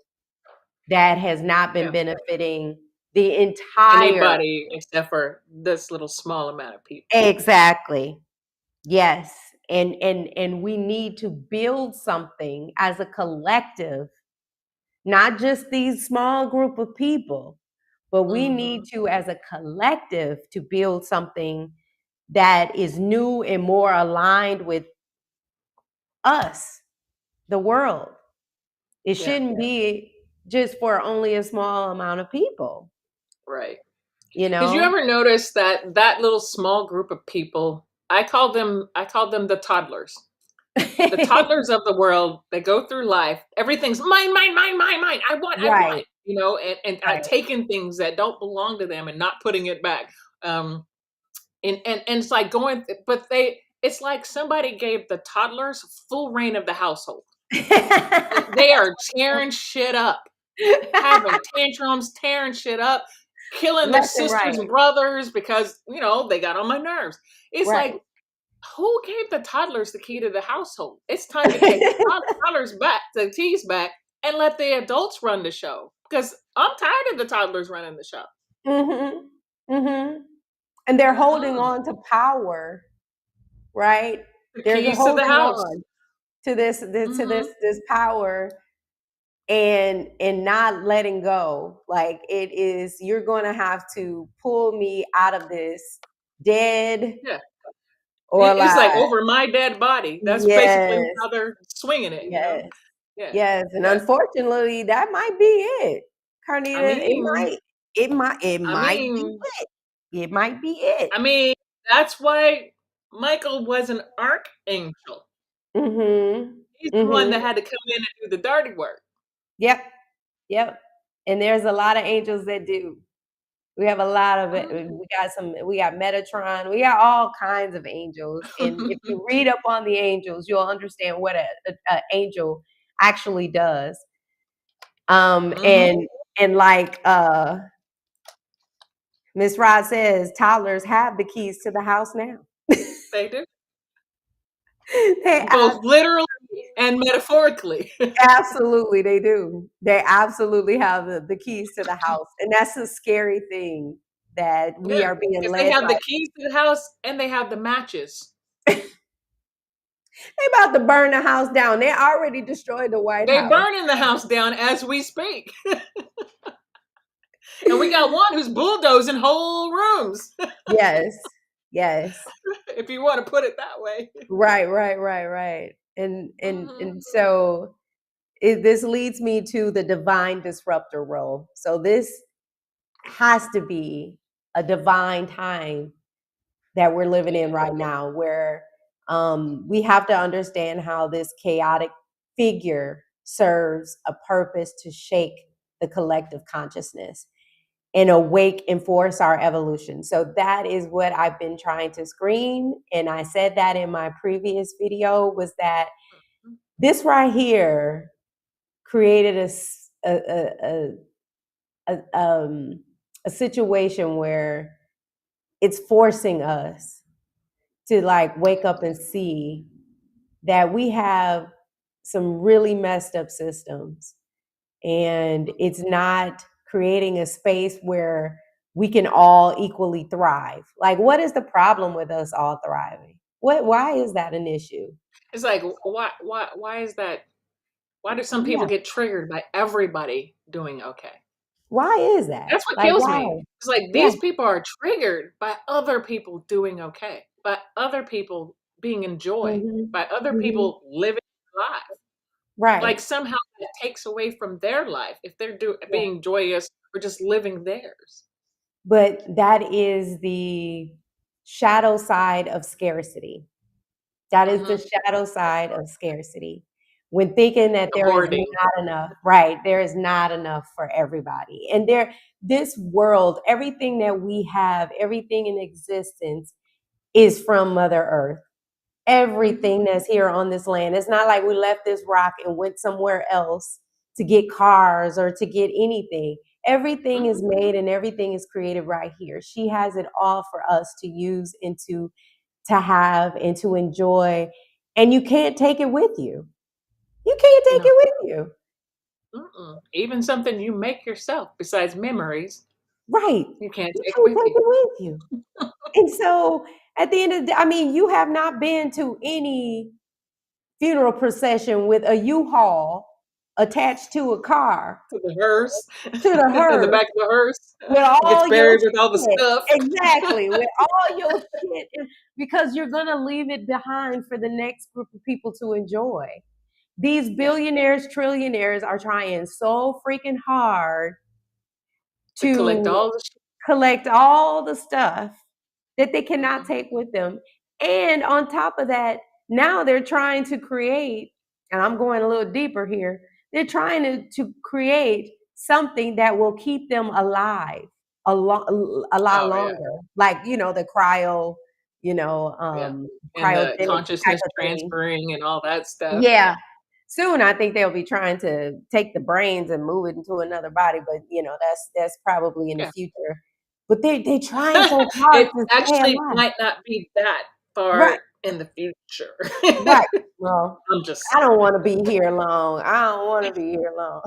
Speaker 1: that has not been
Speaker 2: Yeah.
Speaker 1: benefiting the entire.
Speaker 2: Anybody except for this little small amount of people.
Speaker 1: Exactly. Yes. And we need to build something as a collective, not just these small group of people, but we need
Speaker 2: Mhm.
Speaker 1: to, as a collective, to build something that is new and more aligned with us. the world. It
Speaker 2: Yeah.
Speaker 1: shouldn't be just for only a small amount of people,
Speaker 2: Right.
Speaker 1: you
Speaker 2: Did you
Speaker 1: know?
Speaker 2: ever notice that that little small group of people, I call them the toddlers. The toddlers of the world, they go through life, everything's mine, mine, mine, mine, mine. I want,
Speaker 1: Right,
Speaker 2: you know, and
Speaker 1: right.
Speaker 2: taking things that don't belong to them and not putting it back. Um, and it's like going, but it's like somebody gave the toddlers full reign of the household. They are tearing shit up, having tantrums, tearing shit up, killing their
Speaker 1: Left and
Speaker 2: sisters and
Speaker 1: right,
Speaker 2: brothers because, you know, they got on my nerves. It's like,
Speaker 1: right.
Speaker 2: who gave the toddlers the key to the household? It's time to take the toddlers back, the keys back, and let the adults run the show. Because I'm tired of the toddlers running the show.
Speaker 1: Mhm, mhm. And they're holding
Speaker 2: Mm-mm.
Speaker 1: on to power, right?
Speaker 2: The
Speaker 1: They're
Speaker 2: keys to the
Speaker 1: holding
Speaker 2: house.
Speaker 1: on to
Speaker 2: Hmm.
Speaker 1: this power and not letting go. Like it is, you're going to have to pull me out of this dead
Speaker 2: Yeah.
Speaker 1: or
Speaker 2: It's like
Speaker 1: alive.
Speaker 2: over my dead body. That's basically
Speaker 1: Yes,
Speaker 2: how they're swinging it, you know?
Speaker 1: yes,
Speaker 2: Yeah.
Speaker 1: yes. And
Speaker 2: Yeah.
Speaker 1: unfortunately, that might be it,
Speaker 2: I
Speaker 1: Carnita.
Speaker 2: mean,
Speaker 1: It
Speaker 2: I
Speaker 1: might be
Speaker 2: mean,
Speaker 1: it. It might be it.
Speaker 2: I mean, that's why Michael was an archangel.
Speaker 1: Mhm.
Speaker 2: He's the one that
Speaker 1: Mhm.
Speaker 2: had to come in and do the dirty work.
Speaker 1: Yep. Yep. And there's a lot of angels that do. We have a lot of it. We got Metatron. We got all kinds of angels. And if you read up on the angels, you'll understand what a angel actually does. Um
Speaker 2: Hmm.
Speaker 1: and and like Miss Rod says, toddlers have the keys to the house now.
Speaker 2: They do.
Speaker 1: They
Speaker 2: Both literally and metaphorically.
Speaker 1: absolutely they do. They absolutely have the keys to the house. And that's a scary thing that we
Speaker 2: Yeah,
Speaker 1: are being
Speaker 2: because they
Speaker 1: led
Speaker 2: have
Speaker 1: by.
Speaker 2: the keys to the house and they have the matches.
Speaker 1: They about to burn the house down. They already destroyed the White
Speaker 2: They
Speaker 1: House.
Speaker 2: burning the house down as we speak. And we got one who's bulldozing whole rooms,
Speaker 1: Yes. Yes.
Speaker 2: if you want to put it that way.
Speaker 1: Right, right, right, right. And
Speaker 2: Hmm.
Speaker 1: so this leads me to the divine disruptor role. So this has to be a divine time that we're living in
Speaker 2: Yeah.
Speaker 1: right now, where we have to understand how this chaotic figure serves a purpose to shake the collective consciousness and awake and force our evolution. So that is what I've been trying to scream. And I said that in my previous video, was that this right here created a situation where it's forcing us to like wake up and see that we have some really messed up systems, and it's not creating a space where we can all equally thrive. Like, what is the problem with us all thriving? Why is that an issue?
Speaker 2: It's like, why is that? Why do some people
Speaker 1: Yeah.
Speaker 2: get triggered by everybody doing okay?
Speaker 1: Why is that?
Speaker 2: That's what
Speaker 1: Like,
Speaker 2: kills me.
Speaker 1: why?
Speaker 2: It's like
Speaker 1: Yeah.
Speaker 2: these people are triggered by other people doing okay, by other people being enjoyed,
Speaker 1: Hmm.
Speaker 2: by other
Speaker 1: Hmm.
Speaker 2: people living life.
Speaker 1: Right.
Speaker 2: Like somehow that takes away from their life if they're
Speaker 1: Yeah.
Speaker 2: being joyous or just living theirs.
Speaker 1: But that is the shadow side of scarcity. That is the
Speaker 2: Hmm.
Speaker 1: shadow side of scarcity. When thinking that
Speaker 2: The
Speaker 1: there is
Speaker 2: hoarding.
Speaker 1: not enough, right? There is not enough for everybody. And this world, everything that we have, everything in existence is from Mother Earth.
Speaker 2: Hmm.
Speaker 1: Everything that's here on this land. It's not like we left this rock and went somewhere else to get cars or to get anything. Everything is
Speaker 2: Hmm.
Speaker 1: made and everything is created right here. She has it all for us to use and to have and to enjoy. And you can't take it with you. You can't take
Speaker 2: No.
Speaker 1: it with you.
Speaker 2: Mm-mm. Even something you make yourself, besides memories,
Speaker 1: Right.
Speaker 2: you can't
Speaker 1: You
Speaker 2: take
Speaker 1: can't
Speaker 2: with
Speaker 1: take
Speaker 2: you.
Speaker 1: it with you. And so at the end of the day, I mean, you have not been to any funeral procession with a U-Haul attached to a car,
Speaker 2: To the hearse,
Speaker 1: to the
Speaker 2: in the
Speaker 1: hearse,
Speaker 2: back of the hearse,
Speaker 1: with
Speaker 2: it gets
Speaker 1: all your
Speaker 2: buried with all the
Speaker 1: shit.
Speaker 2: stuff.
Speaker 1: Exactly, with all your shit, because you're gonna leave it behind for the next group of people to enjoy. These
Speaker 2: Yeah.
Speaker 1: billionaires, trillionaires are trying so freaking hard
Speaker 2: To collect
Speaker 1: to
Speaker 2: all the shit.
Speaker 1: collect all the stuff that they cannot
Speaker 2: Mhm.
Speaker 1: take with them. And on top of that, now they're trying to create, and I'm going a little deeper here, they're trying to create something that will keep them alive a lot
Speaker 2: Oh yeah,
Speaker 1: longer. Like, the cryo,
Speaker 2: yeah. And the
Speaker 1: cryogenic type
Speaker 2: consciousness
Speaker 1: of thing.
Speaker 2: transferring and all that stuff.
Speaker 1: Yeah. Soon, I think they'll be trying to take the brains and move it into another body, but that's probably in the
Speaker 2: Yeah.
Speaker 1: future. But they trying so hard
Speaker 2: It
Speaker 1: to stay
Speaker 2: actually
Speaker 1: alive.
Speaker 2: might not be that
Speaker 1: Right,
Speaker 2: far in the future.
Speaker 1: right. Well,
Speaker 2: I'm just
Speaker 1: I don't
Speaker 2: saying.
Speaker 1: want to be here long. I don't want to be here long.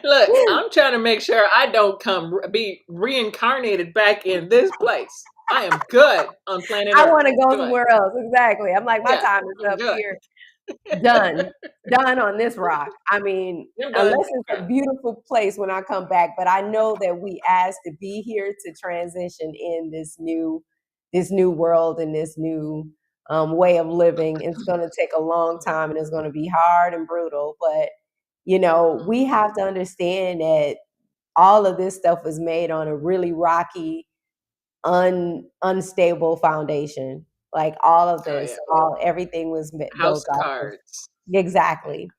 Speaker 2: Look, I'm trying to make sure I don't be reincarnated back in this place. I am good on planet
Speaker 1: I
Speaker 2: Earth.
Speaker 1: want to go
Speaker 2: Good.
Speaker 1: somewhere else. Exactly. I'm like, my
Speaker 2: Yeah,
Speaker 1: time is
Speaker 2: I'm
Speaker 1: up
Speaker 2: good.
Speaker 1: here. Done. Done on this rock. I mean,
Speaker 2: I'm done.
Speaker 1: unless it's a
Speaker 2: Yeah.
Speaker 1: beautiful place when I come back, but I know that we asked to be here to transition in this new world and this new way of living. It's going to take a long time and it's going to be hard and brutal, but
Speaker 2: Mhm.
Speaker 1: we have to understand that all of this stuff was made on a really rocky, unstable foundation. Like all of
Speaker 2: Oh yeah.
Speaker 1: this, all everything was
Speaker 2: House
Speaker 1: built off of.
Speaker 2: cards. Yeah.
Speaker 1: Exactly.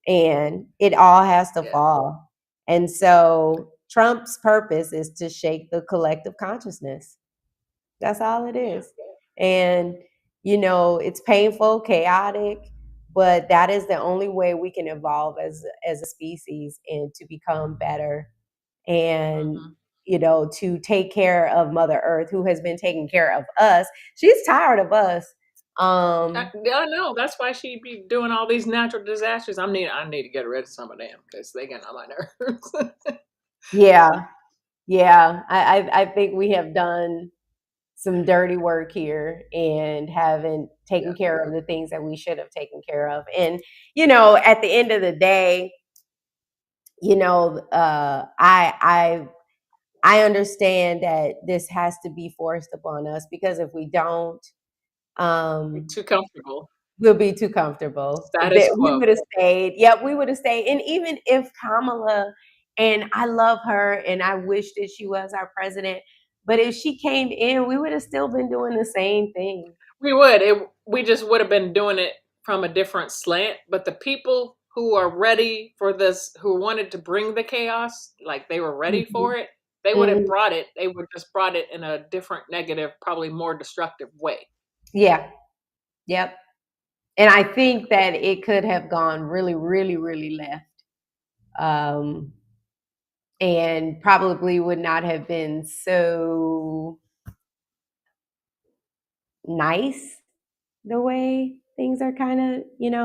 Speaker 1: And it all has to
Speaker 2: Yeah.
Speaker 1: fall. And so Trump's purpose is to shake the collective consciousness. That's all it
Speaker 2: Yeah.
Speaker 1: is. And, it's painful, chaotic, but that is the only way we can evolve as a species and to become better and
Speaker 2: Mhm.
Speaker 1: to take care of Mother Earth, who has been taking care of us. She's tired of us.
Speaker 2: I,
Speaker 1: Um,
Speaker 2: I know. That's why she be doing all these natural disasters. I need to get rid of some of them because they get on my nerves.
Speaker 1: yeah, yeah. I think we have done some dirty work here and haven't
Speaker 2: Yeah.
Speaker 1: taken care of the things that we should have taken care of. And at the end of the day, I understand that this has to be forced upon us because if we don't,
Speaker 2: Be
Speaker 1: um,
Speaker 2: too comfortable.
Speaker 1: we'll be too comfortable.
Speaker 2: Status
Speaker 1: That we
Speaker 2: quo.
Speaker 1: would have stayed. Yep, we would have stayed. And even if Kamala, and I love her and I wish that she was our president, but if she came in, we would have still been doing the same thing.
Speaker 2: We would. We just would have been doing it from a different slant. But the people who are ready for this, who wanted to bring the chaos, like they were ready
Speaker 1: Mhm.
Speaker 2: for it, they would have
Speaker 1: Mhm.
Speaker 2: brought it. They would just brought it in a different, negative, probably more destructive way.
Speaker 1: Yeah. Yep. And I think that it could have gone really, really, really left. Um, and probably would not have been so nice the way things are kind of, and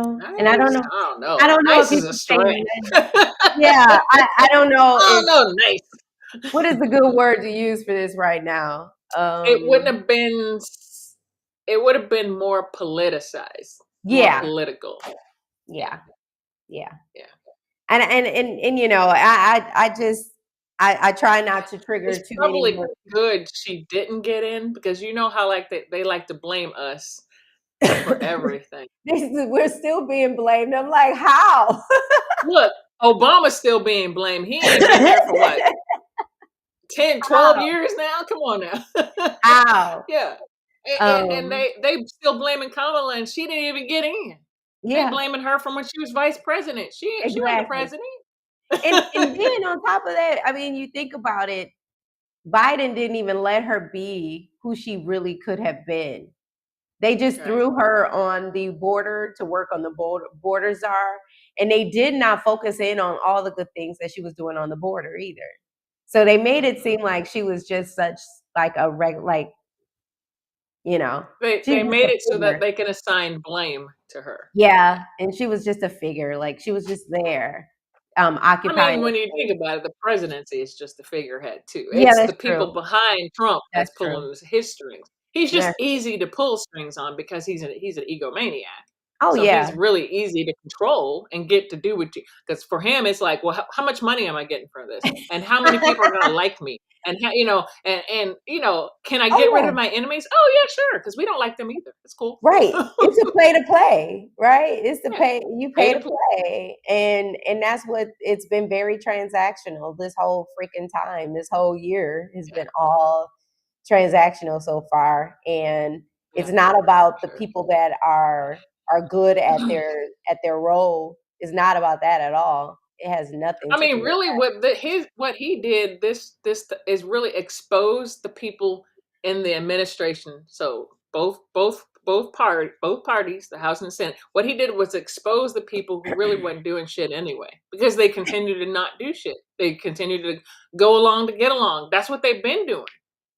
Speaker 1: I don't
Speaker 2: Nice?
Speaker 1: know.
Speaker 2: I don't know.
Speaker 1: I don't know if
Speaker 2: Nice
Speaker 1: you
Speaker 2: is a
Speaker 1: can say
Speaker 2: stretch.
Speaker 1: nice. Yeah,
Speaker 2: I
Speaker 1: I don't know if
Speaker 2: don't know. Nice.
Speaker 1: what is the good word to use for this right now.
Speaker 2: It wouldn't have been. It would have been more politicized, more
Speaker 1: Yeah,
Speaker 2: political. Yeah,
Speaker 1: yeah, yeah.
Speaker 2: yeah.
Speaker 1: And I just I try not to trigger
Speaker 2: It's
Speaker 1: too many
Speaker 2: probably
Speaker 1: more.
Speaker 2: good she didn't get in because you know how like they like to blame us for everything.
Speaker 1: We're still being blamed. I'm like, how?
Speaker 2: Look, Obama's still being blamed. He ain't been there for what, 10, 12
Speaker 1: How?
Speaker 2: years now? Come on now.
Speaker 1: How?
Speaker 2: Yeah. And
Speaker 1: Um,
Speaker 2: they still blaming Kamala and she didn't even get in. They
Speaker 1: yeah,
Speaker 2: blaming her from when she was vice president. She wasn't the
Speaker 1: exactly.
Speaker 2: president.
Speaker 1: And then on top of that, I mean, you think about it, Biden didn't even let her be who she really could have been. They just
Speaker 2: Right.
Speaker 1: threw her on the border to work on the border czar, and they did not focus in on all the good things that she was doing on the border either. So they made it
Speaker 2: Mhm.
Speaker 1: seem like she was just such like a like
Speaker 2: They
Speaker 1: she's
Speaker 2: they
Speaker 1: just
Speaker 2: made
Speaker 1: a
Speaker 2: it so that
Speaker 1: figure.
Speaker 2: they can assign blame to her.
Speaker 1: Yeah, and she was just a figure. Like she was just there,
Speaker 2: I
Speaker 1: occupying
Speaker 2: mean,
Speaker 1: the
Speaker 2: when you think
Speaker 1: space.
Speaker 2: about it, the presidency is just the figurehead too.
Speaker 1: Yeah,
Speaker 2: It's
Speaker 1: that's
Speaker 2: the
Speaker 1: true.
Speaker 2: people behind Trump that's
Speaker 1: That's true.
Speaker 2: pulling his strings. He's just
Speaker 1: That's
Speaker 2: easy to pull strings on because he's an egomaniac.
Speaker 1: Oh
Speaker 2: So
Speaker 1: yeah.
Speaker 2: he's really easy to control and get to do what you, because for him, it's like, well, how much money am I getting for this? And how many people are going to like me? And how, can I
Speaker 1: Oh
Speaker 2: get rid
Speaker 1: yeah.
Speaker 2: of my enemies? Oh yeah, sure. Because we don't like them either. It's cool.
Speaker 1: Right. It's a pay to play, right? It's to
Speaker 2: Yeah.
Speaker 1: pay, you
Speaker 2: Pay
Speaker 1: pay
Speaker 2: to
Speaker 1: to
Speaker 2: play.
Speaker 1: play. And that's what it's been, very transactional this whole freaking time. This whole year has
Speaker 2: Yeah.
Speaker 1: been all transactional so far. And it's
Speaker 2: Yeah.
Speaker 1: not
Speaker 2: For
Speaker 1: about the
Speaker 2: sure.
Speaker 1: people that are good at their role. It's not about that at all. It has nothing
Speaker 2: I
Speaker 1: to
Speaker 2: mean,
Speaker 1: do with
Speaker 2: really, what he did, this is really expose the people in the administration. So both parties, the House and the Senate. What he did was expose the people who really wasn't doing shit anyway, because they continue to not do shit. They continue to go along to get along. That's what they've been doing.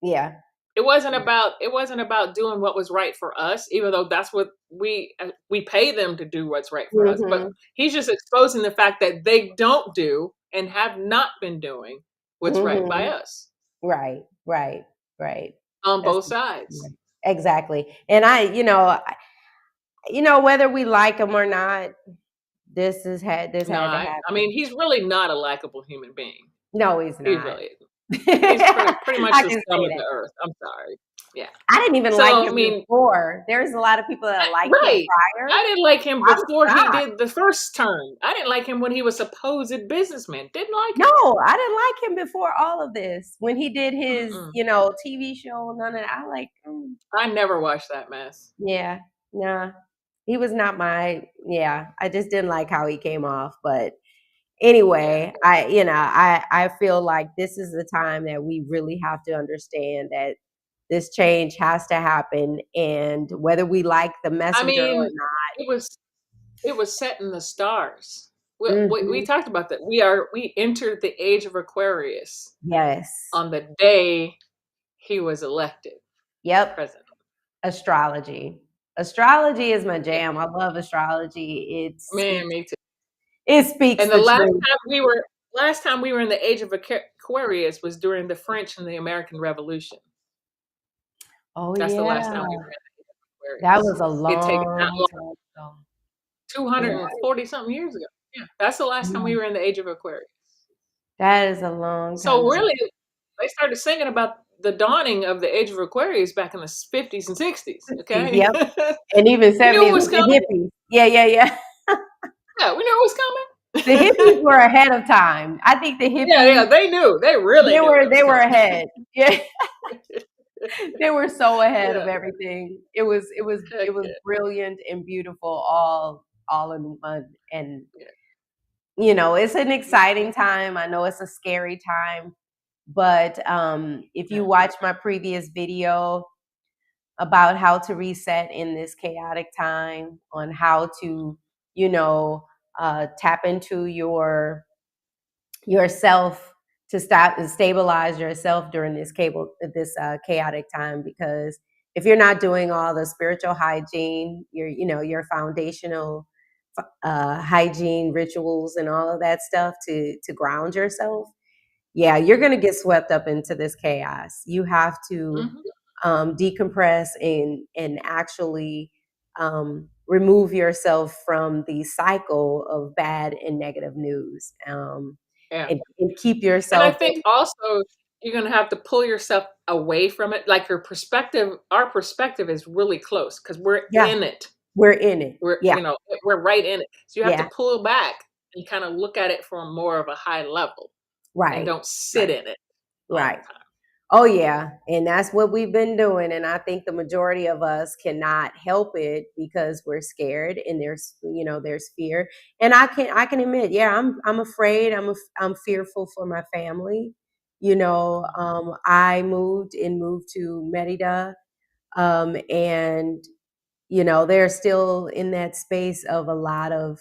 Speaker 1: Yeah.
Speaker 2: It wasn't about doing what was right for us, even though that's what we pay them to do what's right for us. But
Speaker 1: Mhm.
Speaker 2: he's just exposing the fact that they don't do and have not been doing what's right by
Speaker 1: Mhm.
Speaker 2: us
Speaker 1: Right. Right. Right.
Speaker 2: on
Speaker 1: That's
Speaker 2: both sides.
Speaker 1: exactly. And whether we like him or not, this
Speaker 2: No,
Speaker 1: had to
Speaker 2: I mean,
Speaker 1: happen.
Speaker 2: he's really not a likable human being.
Speaker 1: No, he's
Speaker 2: He
Speaker 1: not.
Speaker 2: really isn't. He's pretty much
Speaker 1: I
Speaker 2: the
Speaker 1: can
Speaker 2: scum
Speaker 1: say
Speaker 2: of the
Speaker 1: that.
Speaker 2: earth. I'm sorry. Yeah.
Speaker 1: I didn't even like
Speaker 2: So I
Speaker 1: him
Speaker 2: mean,
Speaker 1: before. There's a lot of people that liked him
Speaker 2: right.
Speaker 1: prior.
Speaker 2: I didn't like him
Speaker 1: I was
Speaker 2: before he
Speaker 1: shocked.
Speaker 2: did the first term. I didn't like him when he was supposed businessman. Didn't like
Speaker 1: No,
Speaker 2: him.
Speaker 1: I didn't like him before all of this. When he did his,
Speaker 2: Mm-mm.
Speaker 1: TV show, none of that. I like,
Speaker 2: I never watched that mess.
Speaker 1: yeah, nah. He was not my, yeah. I just didn't like how he came off. But
Speaker 2: Yeah.
Speaker 1: anyway, I feel like this is the time that we really have to understand that this change has to happen, and whether we like the
Speaker 2: I
Speaker 1: messenger or
Speaker 2: mean, it was it was set in the stars. We
Speaker 1: not.
Speaker 2: talked about that. We entered the age of Aquarius
Speaker 1: Yes.
Speaker 2: on the day he was elected
Speaker 1: Yep.
Speaker 2: president.
Speaker 1: Astrology. Astrology is my
Speaker 2: Yeah,
Speaker 1: jam. I love astrology.
Speaker 2: man, me too.
Speaker 1: It speaks
Speaker 2: And the
Speaker 1: the truth.
Speaker 2: last time we were in the age of Aquarius was during the French and the American Revolution.
Speaker 1: Oh
Speaker 2: That's the last
Speaker 1: yeah.
Speaker 2: time we were in the age of
Speaker 1: That
Speaker 2: Aquarius.
Speaker 1: was a
Speaker 2: It taken that
Speaker 1: long
Speaker 2: long,
Speaker 1: time ago. Yeah.
Speaker 2: 240 something years ago. Yeah, that's the last time
Speaker 1: Yeah.
Speaker 2: we were in the age of Aquarius.
Speaker 1: That is a long time
Speaker 2: So
Speaker 1: ago.
Speaker 2: really, they started singing about the dawning of the age of Aquarius back in the 50s and 60s.
Speaker 1: 60s,
Speaker 2: Okay,
Speaker 1: yep. And even
Speaker 2: we knew it
Speaker 1: 70s
Speaker 2: was
Speaker 1: with the
Speaker 2: coming.
Speaker 1: hippies. Yeah, yeah, yeah.
Speaker 2: Yeah, we knew it was
Speaker 1: The
Speaker 2: coming.
Speaker 1: hippies were ahead of time. I think the
Speaker 2: Yeah,
Speaker 1: hippies,
Speaker 2: yeah, they knew. They really knew it
Speaker 1: they
Speaker 2: was
Speaker 1: were
Speaker 2: coming.
Speaker 1: ahead. Yeah. They were so ahead of
Speaker 2: Yeah,
Speaker 1: everything. It was
Speaker 2: yeah,
Speaker 1: brilliant and beautiful all in one. And
Speaker 2: yeah,
Speaker 1: it's an exciting time. I know it's a scary time, but if
Speaker 2: yeah,
Speaker 1: you watch my previous video about how to reset in this chaotic time, on how to, you know, tap into yourself, to stop and stabilize yourself during this chaotic time, because if you're not doing all the spiritual hygiene, your foundational hygiene rituals and all of that stuff to ground yourself, yeah, you're going to get swept up into this chaos. You have to
Speaker 2: hmm
Speaker 1: decompress and actually remove yourself from the cycle of bad and negative news,
Speaker 2: yeah.
Speaker 1: and keep
Speaker 2: And I
Speaker 1: yourself
Speaker 2: think also you're going to have to pull yourself away from it. Like our perspective is really close because we're
Speaker 1: yeah,
Speaker 2: in it.
Speaker 1: we're in it.
Speaker 2: We're,
Speaker 1: Yeah,
Speaker 2: we're right in it. So you have to
Speaker 1: yeah,
Speaker 2: pull back and kind of look at it from more of a high level and
Speaker 1: right,
Speaker 2: don't sit
Speaker 1: right,
Speaker 2: in it all the
Speaker 1: right.
Speaker 2: time.
Speaker 1: Oh yeah, and that's what we've been doing, and I think the majority of us cannot help it because we're scared, and there's fear. And I can admit, yeah, I'm afraid. I'm fearful for my family. I moved to Merida, and they're still in that space of a lot of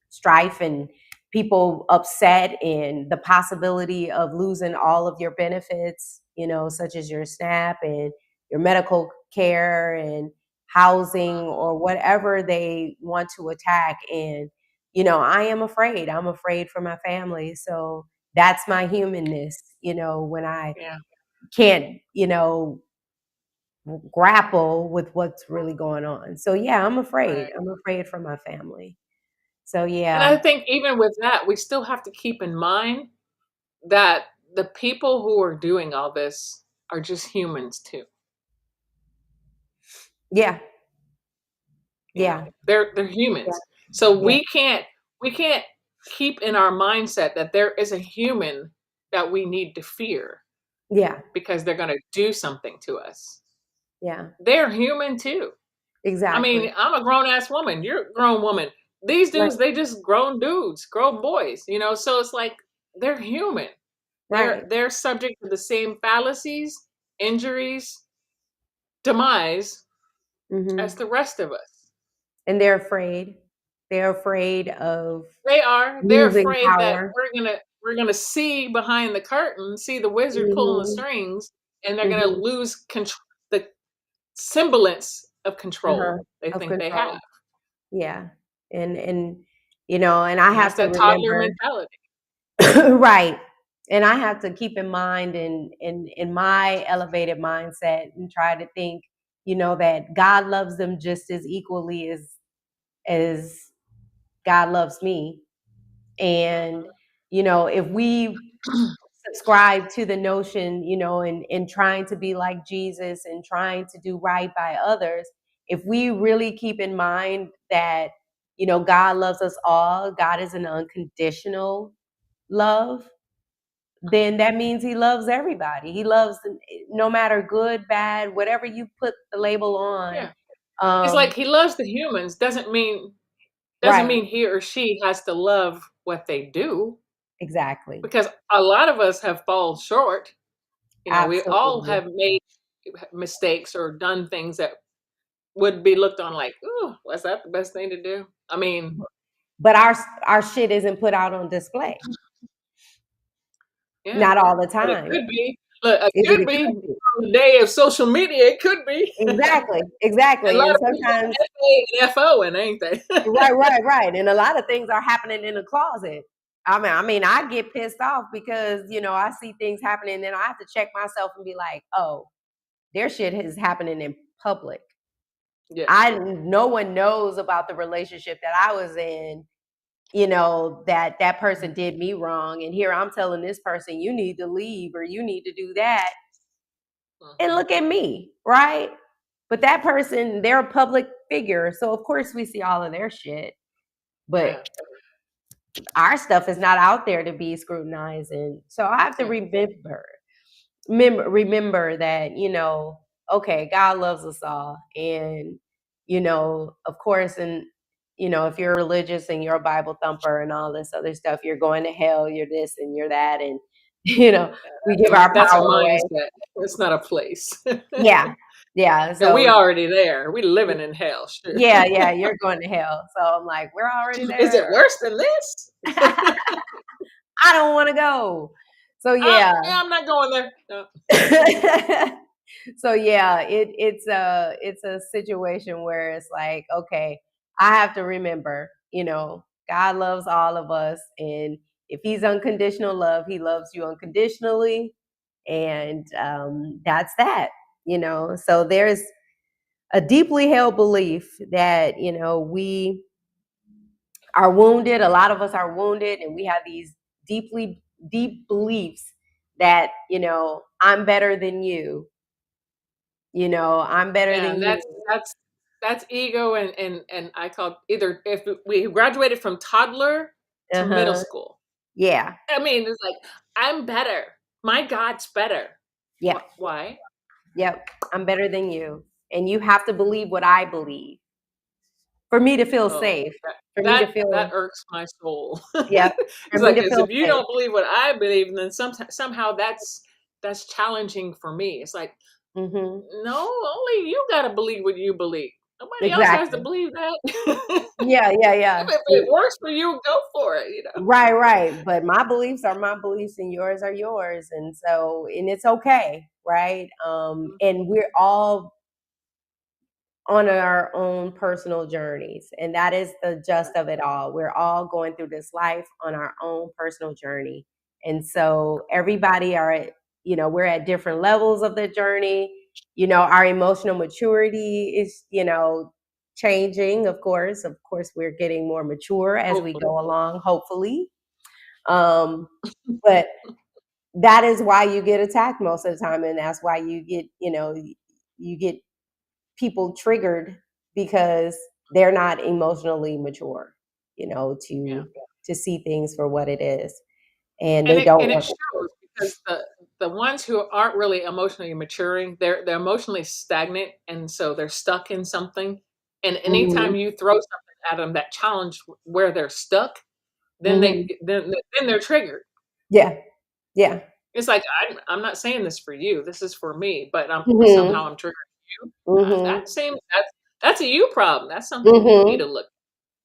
Speaker 1: strife and people upset, and the possibility of losing all of your benefits, such as your SNAP and your medical care and housing, or whatever they want to attack. And I am afraid. I'm afraid for my family. So that's my humanness, when I
Speaker 2: Yeah.
Speaker 1: can't, grapple with what's really going on. So yeah, I'm afraid.
Speaker 2: Right.
Speaker 1: I'm afraid for my family. So
Speaker 2: And I
Speaker 1: yeah,
Speaker 2: think even with that, we still have to keep in mind that the people who are doing all this are just humans too.
Speaker 1: yeah,
Speaker 2: You
Speaker 1: yeah,
Speaker 2: know, they're
Speaker 1: yeah,
Speaker 2: humans. So
Speaker 1: yeah,
Speaker 2: we can't keep in our mindset that there is a human that we need to fear
Speaker 1: yeah,
Speaker 2: because they're going to do something to us.
Speaker 1: yeah,
Speaker 2: They're human too. I
Speaker 1: exactly.
Speaker 2: mean, I'm a grown ass woman. You're a grown woman. These
Speaker 1: Right,
Speaker 2: dudes, they just grown dudes, grown boys, you know? So it's like they're human. They're
Speaker 1: right.
Speaker 2: they're subject to the same fallacies, injuries, demise as
Speaker 1: Hmm.
Speaker 2: the rest of us.
Speaker 1: And they're afraid. They're afraid of
Speaker 2: They are. They're
Speaker 1: losing
Speaker 2: afraid that
Speaker 1: power.
Speaker 2: we're gonna see behind the curtain, see the wizard pulling the
Speaker 1: Hmm.
Speaker 2: strings, and they're gonna
Speaker 1: Hmm.
Speaker 2: lose the semblance of
Speaker 1: Uh-huh.
Speaker 2: control they
Speaker 1: Of
Speaker 2: think they have.
Speaker 1: control. Yeah. And and I
Speaker 2: And that's
Speaker 1: have to
Speaker 2: that toddler
Speaker 1: remember.
Speaker 2: mentality.
Speaker 1: Right. And I have to keep in mind in my elevated mindset and try to think, that God loves them just as equally as God loves me. And
Speaker 2: Mhm.
Speaker 1: if we subscribe to the notion, and trying to be like Jesus and trying to do right by others, if we really keep in mind that, God loves us all, God is an unconditional love, then that means he loves everybody. He loves no matter good, bad, whatever you put the label on.
Speaker 2: Yeah. It's like
Speaker 1: Um,
Speaker 2: he loves the humans doesn't
Speaker 1: right,
Speaker 2: mean he or she has to love what they do
Speaker 1: exactly.
Speaker 2: because a lot of us have fallen short. You know, we all
Speaker 1: Absolutely.
Speaker 2: have made mistakes or done things that would be looked on like, "Ooh, was that the best thing to do?" I mean,
Speaker 1: But our shit isn't put out on display.
Speaker 2: yeah,
Speaker 1: Not all the
Speaker 2: but it
Speaker 1: time.
Speaker 2: could be. Look, it
Speaker 1: Is it?
Speaker 2: could
Speaker 1: It
Speaker 2: be
Speaker 1: could be.
Speaker 2: on the day of social media. It could be.
Speaker 1: Exactly,
Speaker 2: A
Speaker 1: exactly.
Speaker 2: lot
Speaker 1: And
Speaker 2: of people
Speaker 1: sometimes,
Speaker 2: FA and FO and ain't they?
Speaker 1: right, right, right. And a lot of things are happening in the closet. I get pissed off because, I see things happening and I have to check myself and be like, oh, their shit is happening in public.
Speaker 2: Yeah.
Speaker 1: No one knows about the relationship that I was in, that person did me wrong. And here I'm telling this person, you need to leave or you need to do that. And
Speaker 2: Mhm.
Speaker 1: look at me, right? But that person, they're a public figure. So of course we see all of their shit. But
Speaker 2: Yeah.
Speaker 1: our stuff is not out there to be scrutinized. And so I have to
Speaker 2: Yeah.
Speaker 1: remember that, okay, God loves us all. And, of course, and, if you're religious and you're a Bible thumper and all this other stuff, you're going to hell, you're this and you're that. And, we give our
Speaker 2: That's a
Speaker 1: power away.
Speaker 2: mindset. It's not a place.
Speaker 1: Yeah. Yeah.
Speaker 2: And we
Speaker 1: So,
Speaker 2: already there. We living in hell. Sure.
Speaker 1: yeah, yeah, you're going to hell. So I'm like, we're already
Speaker 2: Is it
Speaker 1: there.
Speaker 2: worse than this?
Speaker 1: I don't want to go. So, yeah.
Speaker 2: Yeah, I'm not going there. No.
Speaker 1: So yeah, it's a situation where it's like, okay, I have to remember, God loves all of us, and if He's unconditional love, He loves you unconditionally, and that's that. So there's a deeply held belief that we are wounded. A lot of us are wounded, and we have these deeply deep beliefs that I'm better than you. I'm better
Speaker 2: Yeah,
Speaker 1: than
Speaker 2: and
Speaker 1: you.
Speaker 2: that's ego and I call either if we graduated from toddler to middle
Speaker 1: Uh-huh.
Speaker 2: school.
Speaker 1: Yeah.
Speaker 2: I mean, it's like I'm better. My God's better.
Speaker 1: Yeah.
Speaker 2: Why?
Speaker 1: Yep. I'm better than you. And you have to believe what I believe for me to feel
Speaker 2: Oh,
Speaker 1: safe.
Speaker 2: that
Speaker 1: For me to
Speaker 2: that
Speaker 1: feel,
Speaker 2: irks my soul.
Speaker 1: yep. For
Speaker 2: It's
Speaker 1: me
Speaker 2: like,
Speaker 1: to
Speaker 2: 'cause
Speaker 1: feel
Speaker 2: if you
Speaker 1: safe.
Speaker 2: don't believe what I believe, then somehow that's challenging for me. It's like,
Speaker 1: Hmm.
Speaker 2: no, only you gotta believe what you believe. Nobody else has to
Speaker 1: Exactly.
Speaker 2: believe that.
Speaker 1: Yeah, yeah, yeah.
Speaker 2: If it works for you, go for it,
Speaker 1: Right, right. But my beliefs are my beliefs and yours are yours. And it's okay, right? And we're all on our own personal journeys. And that is the gist of it all. We're all going through this life on our own personal journey. And so everybody we're at different levels of the journey. Our emotional maturity is, changing, of course. Of course, we're getting more mature as we
Speaker 2: Hopefully.
Speaker 1: go along, hopefully. Um, but that is why you get attacked most of the time, and that's why you get people triggered because they're not emotionally mature,
Speaker 2: Yeah.
Speaker 1: to see things for what it is, and
Speaker 2: And
Speaker 1: they
Speaker 2: it
Speaker 1: don't
Speaker 2: and it
Speaker 1: want
Speaker 2: shows because the ones who aren't really emotionally maturing, they're emotionally stagnant, and so they're stuck in something. And
Speaker 1: to. Hmm.
Speaker 2: anytime you throw something at them that challenge where they're stuck, then
Speaker 1: Hmm.
Speaker 2: then they're triggered.
Speaker 1: Yeah, yeah.
Speaker 2: It's like I'm not saying this for you. This is for me, but
Speaker 1: Hmm.
Speaker 2: somehow I'm triggering you.
Speaker 1: Hmm.
Speaker 2: That's a you problem. That's something you need to
Speaker 1: Hmm.
Speaker 2: look.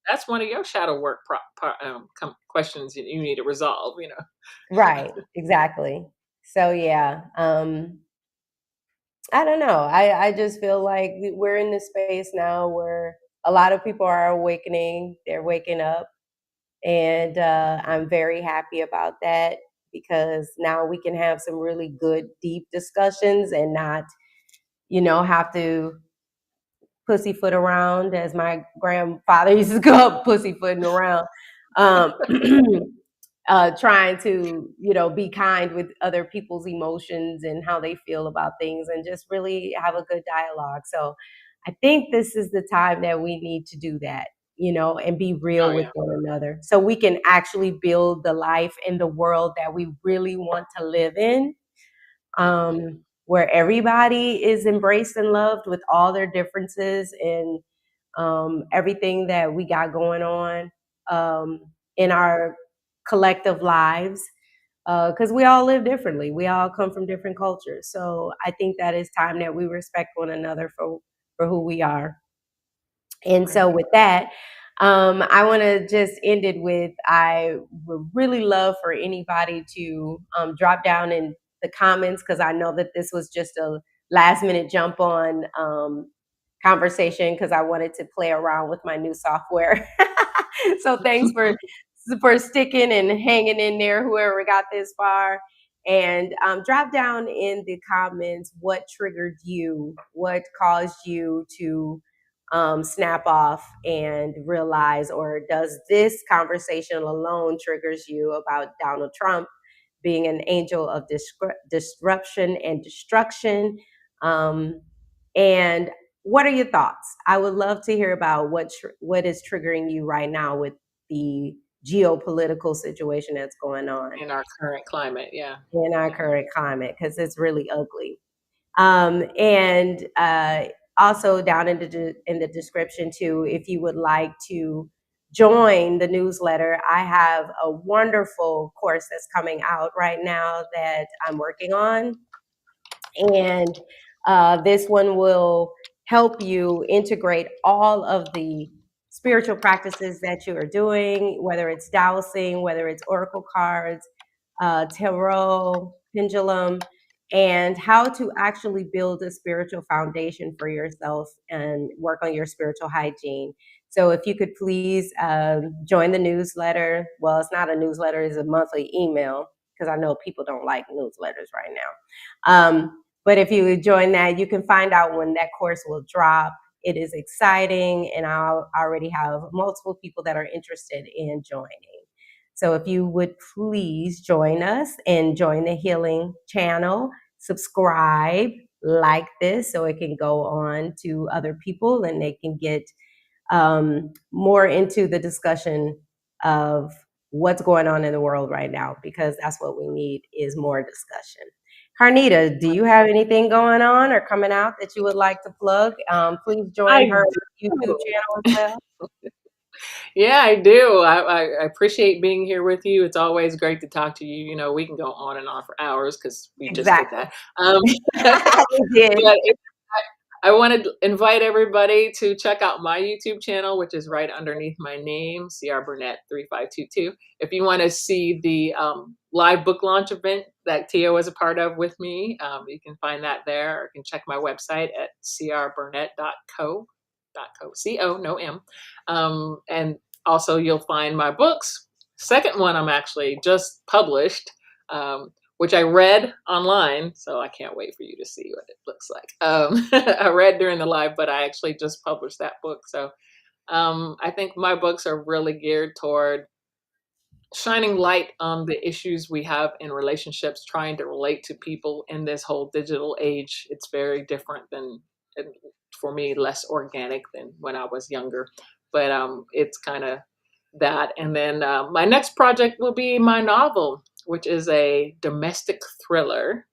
Speaker 2: That's one of your shadow work questions that you need to resolve.
Speaker 1: Right, exactly. So yeah, I don't know. I just feel like we're in this space now where a lot of people are awakening. They're waking up, and I'm very happy about that because now we can have some really good, deep discussions and not, have to pussyfoot around, as my grandfather used to go pussyfooting around. Um, Trying to be kind with other people's emotions and how they feel about things and just really have a good dialogue. So I think this is the time that we need to do that, and be
Speaker 2: Oh
Speaker 1: real with
Speaker 2: yeah.
Speaker 1: one another so we can actually build the life and the world that we really want to live in, where everybody is embraced and loved with all their differences and everything that we got going on in our collective lives, because we all live differently. We all come from different cultures. So I think that it's time that we respect one another for who we are. And
Speaker 2: Right.
Speaker 1: so with that, I want to just end it with I would really love for anybody to drop down in the comments because I know that this was just a last minute jump on conversation because I wanted to play around with my new software. So thanks for sticking and hanging in there, whoever got this far. And drop down in the comments what triggered you, what caused you to snap off and realize, or does this conversation alone triggers you about Donald Trump being an angel of disruption and destruction? Um, and what are your thoughts? I would love to hear about what is triggering you right now with the geopolitical situation that's going on
Speaker 2: In our current climate, yeah.
Speaker 1: in our
Speaker 2: Yeah.
Speaker 1: current climate, because it's really ugly. And also down in the description too, if you would like to join the newsletter, I have a wonderful course that's coming out right now that I'm working on, and this one will help you integrate all of the spiritual practices that you are doing, whether it's dowsing, whether it's oracle cards, tarot, pendulum, and how to actually build a spiritual foundation for yourself and work on your spiritual hygiene. So, if you could please join the newsletter. Well, it's not a newsletter, it's a monthly email because I know people don't like newsletters right now. But if you join that, you can find out when that course will drop. It is exciting, and I already have multiple people that are interested in joining. So if you would please join us and join the Healing channel, subscribe, like this so it can go on to other people and they can get more into the discussion of what's going on in the world right now, because that's what we need is more discussion. Carnita, do you have anything going on or coming out that you would like to plug? Please join
Speaker 2: I
Speaker 1: her YouTube
Speaker 2: do.
Speaker 1: channel as well.
Speaker 2: Yeah, I do. I appreciate being here with you. It's always great to talk to you. We can go on and on for hours because we just did
Speaker 1: Exactly.
Speaker 2: that.
Speaker 1: We did.
Speaker 2: But I want to invite everybody to check out my YouTube channel, which is right underneath my name, CR Burnett 3522. If you want to see the live book launch event that Tia was a part of with me, you can find that there. Or you can check my website at crburnett.co. Co, no M. And also you'll find my books. Second one I'm actually just published, which I read online, so I can't wait for you to see what it looks like. I read during the live, but I actually just published that book. So I think my books are really geared toward shining light on the issues we have in relationships, trying to relate to people in this whole digital age. It's very different than, for me, less organic than when I was younger. But it's kind of that. And then my next project will be my novel, which is a domestic thriller,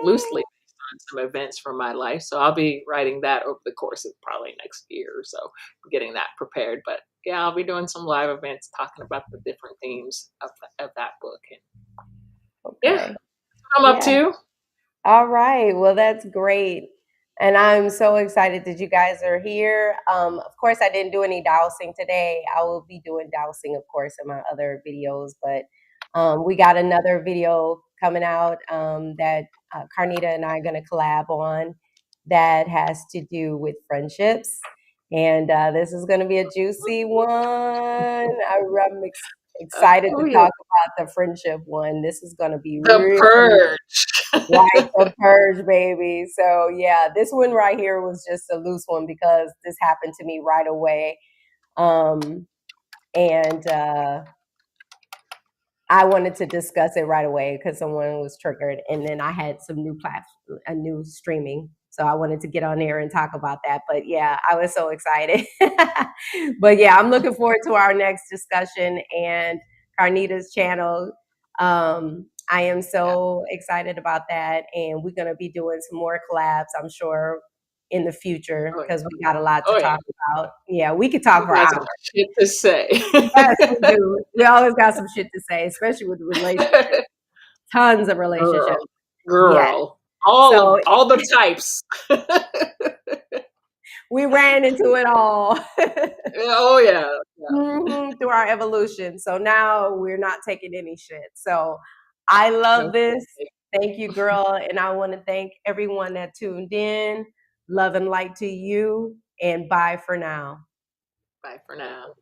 Speaker 2: loosely
Speaker 1: Yeah.
Speaker 2: based on some events from my life. So I'll be writing that over the course of probably next year or so, getting that prepared. But yeah, I'll be doing some live events talking about the different themes of that book. And yeah, that's
Speaker 1: Okay.
Speaker 2: what I'm up
Speaker 1: Yeah.
Speaker 2: to.
Speaker 1: All right. Well, that's great. And I'm so excited that you guys are here. Of course, I didn't do any dowsing today. I will be doing dowsing, of course, in my other videos. But we got another video coming out that Carnita and I are going to collab on that has to do with friendships. And this is going to be a juicy one. Excited
Speaker 2: Oh
Speaker 1: to
Speaker 2: yeah,
Speaker 1: talk about the friendship one. This is going to be
Speaker 2: the
Speaker 1: really like
Speaker 2: purge.
Speaker 1: the purge, baby. So yeah, this one right here was just a loose one because this happened to me right away. And I wanted to discuss it right away because someone was triggered, and then I had some a new streaming, so I wanted to get on there and talk about that. But yeah, I was so excited. But yeah, I'm looking forward to our next discussion and Carnita's channel. I am
Speaker 2: Yeah.
Speaker 1: so excited about that, and we're gonna be doing some more collabs, I'm sure, in the future
Speaker 2: Oh
Speaker 1: because
Speaker 2: yeah.
Speaker 1: we got a lot to
Speaker 2: Oh yeah.
Speaker 1: talk about. Yeah, we could talk
Speaker 2: You
Speaker 1: for
Speaker 2: got some
Speaker 1: hours.
Speaker 2: shit to say.
Speaker 1: Yes, we do. We always got some shit to say, especially with relationships. Tons of
Speaker 2: Girl,
Speaker 1: relationships. Yes.
Speaker 2: girl,
Speaker 1: So
Speaker 2: all the types.
Speaker 1: we ran into it all
Speaker 2: Oh yeah, yeah.
Speaker 1: through our evolution. So now we're not taking any shit. So I love
Speaker 2: No,
Speaker 1: this. Thank you, girl. And I want to thank everyone that tuned in. Love and light to you. And bye for now.
Speaker 2: bye for now.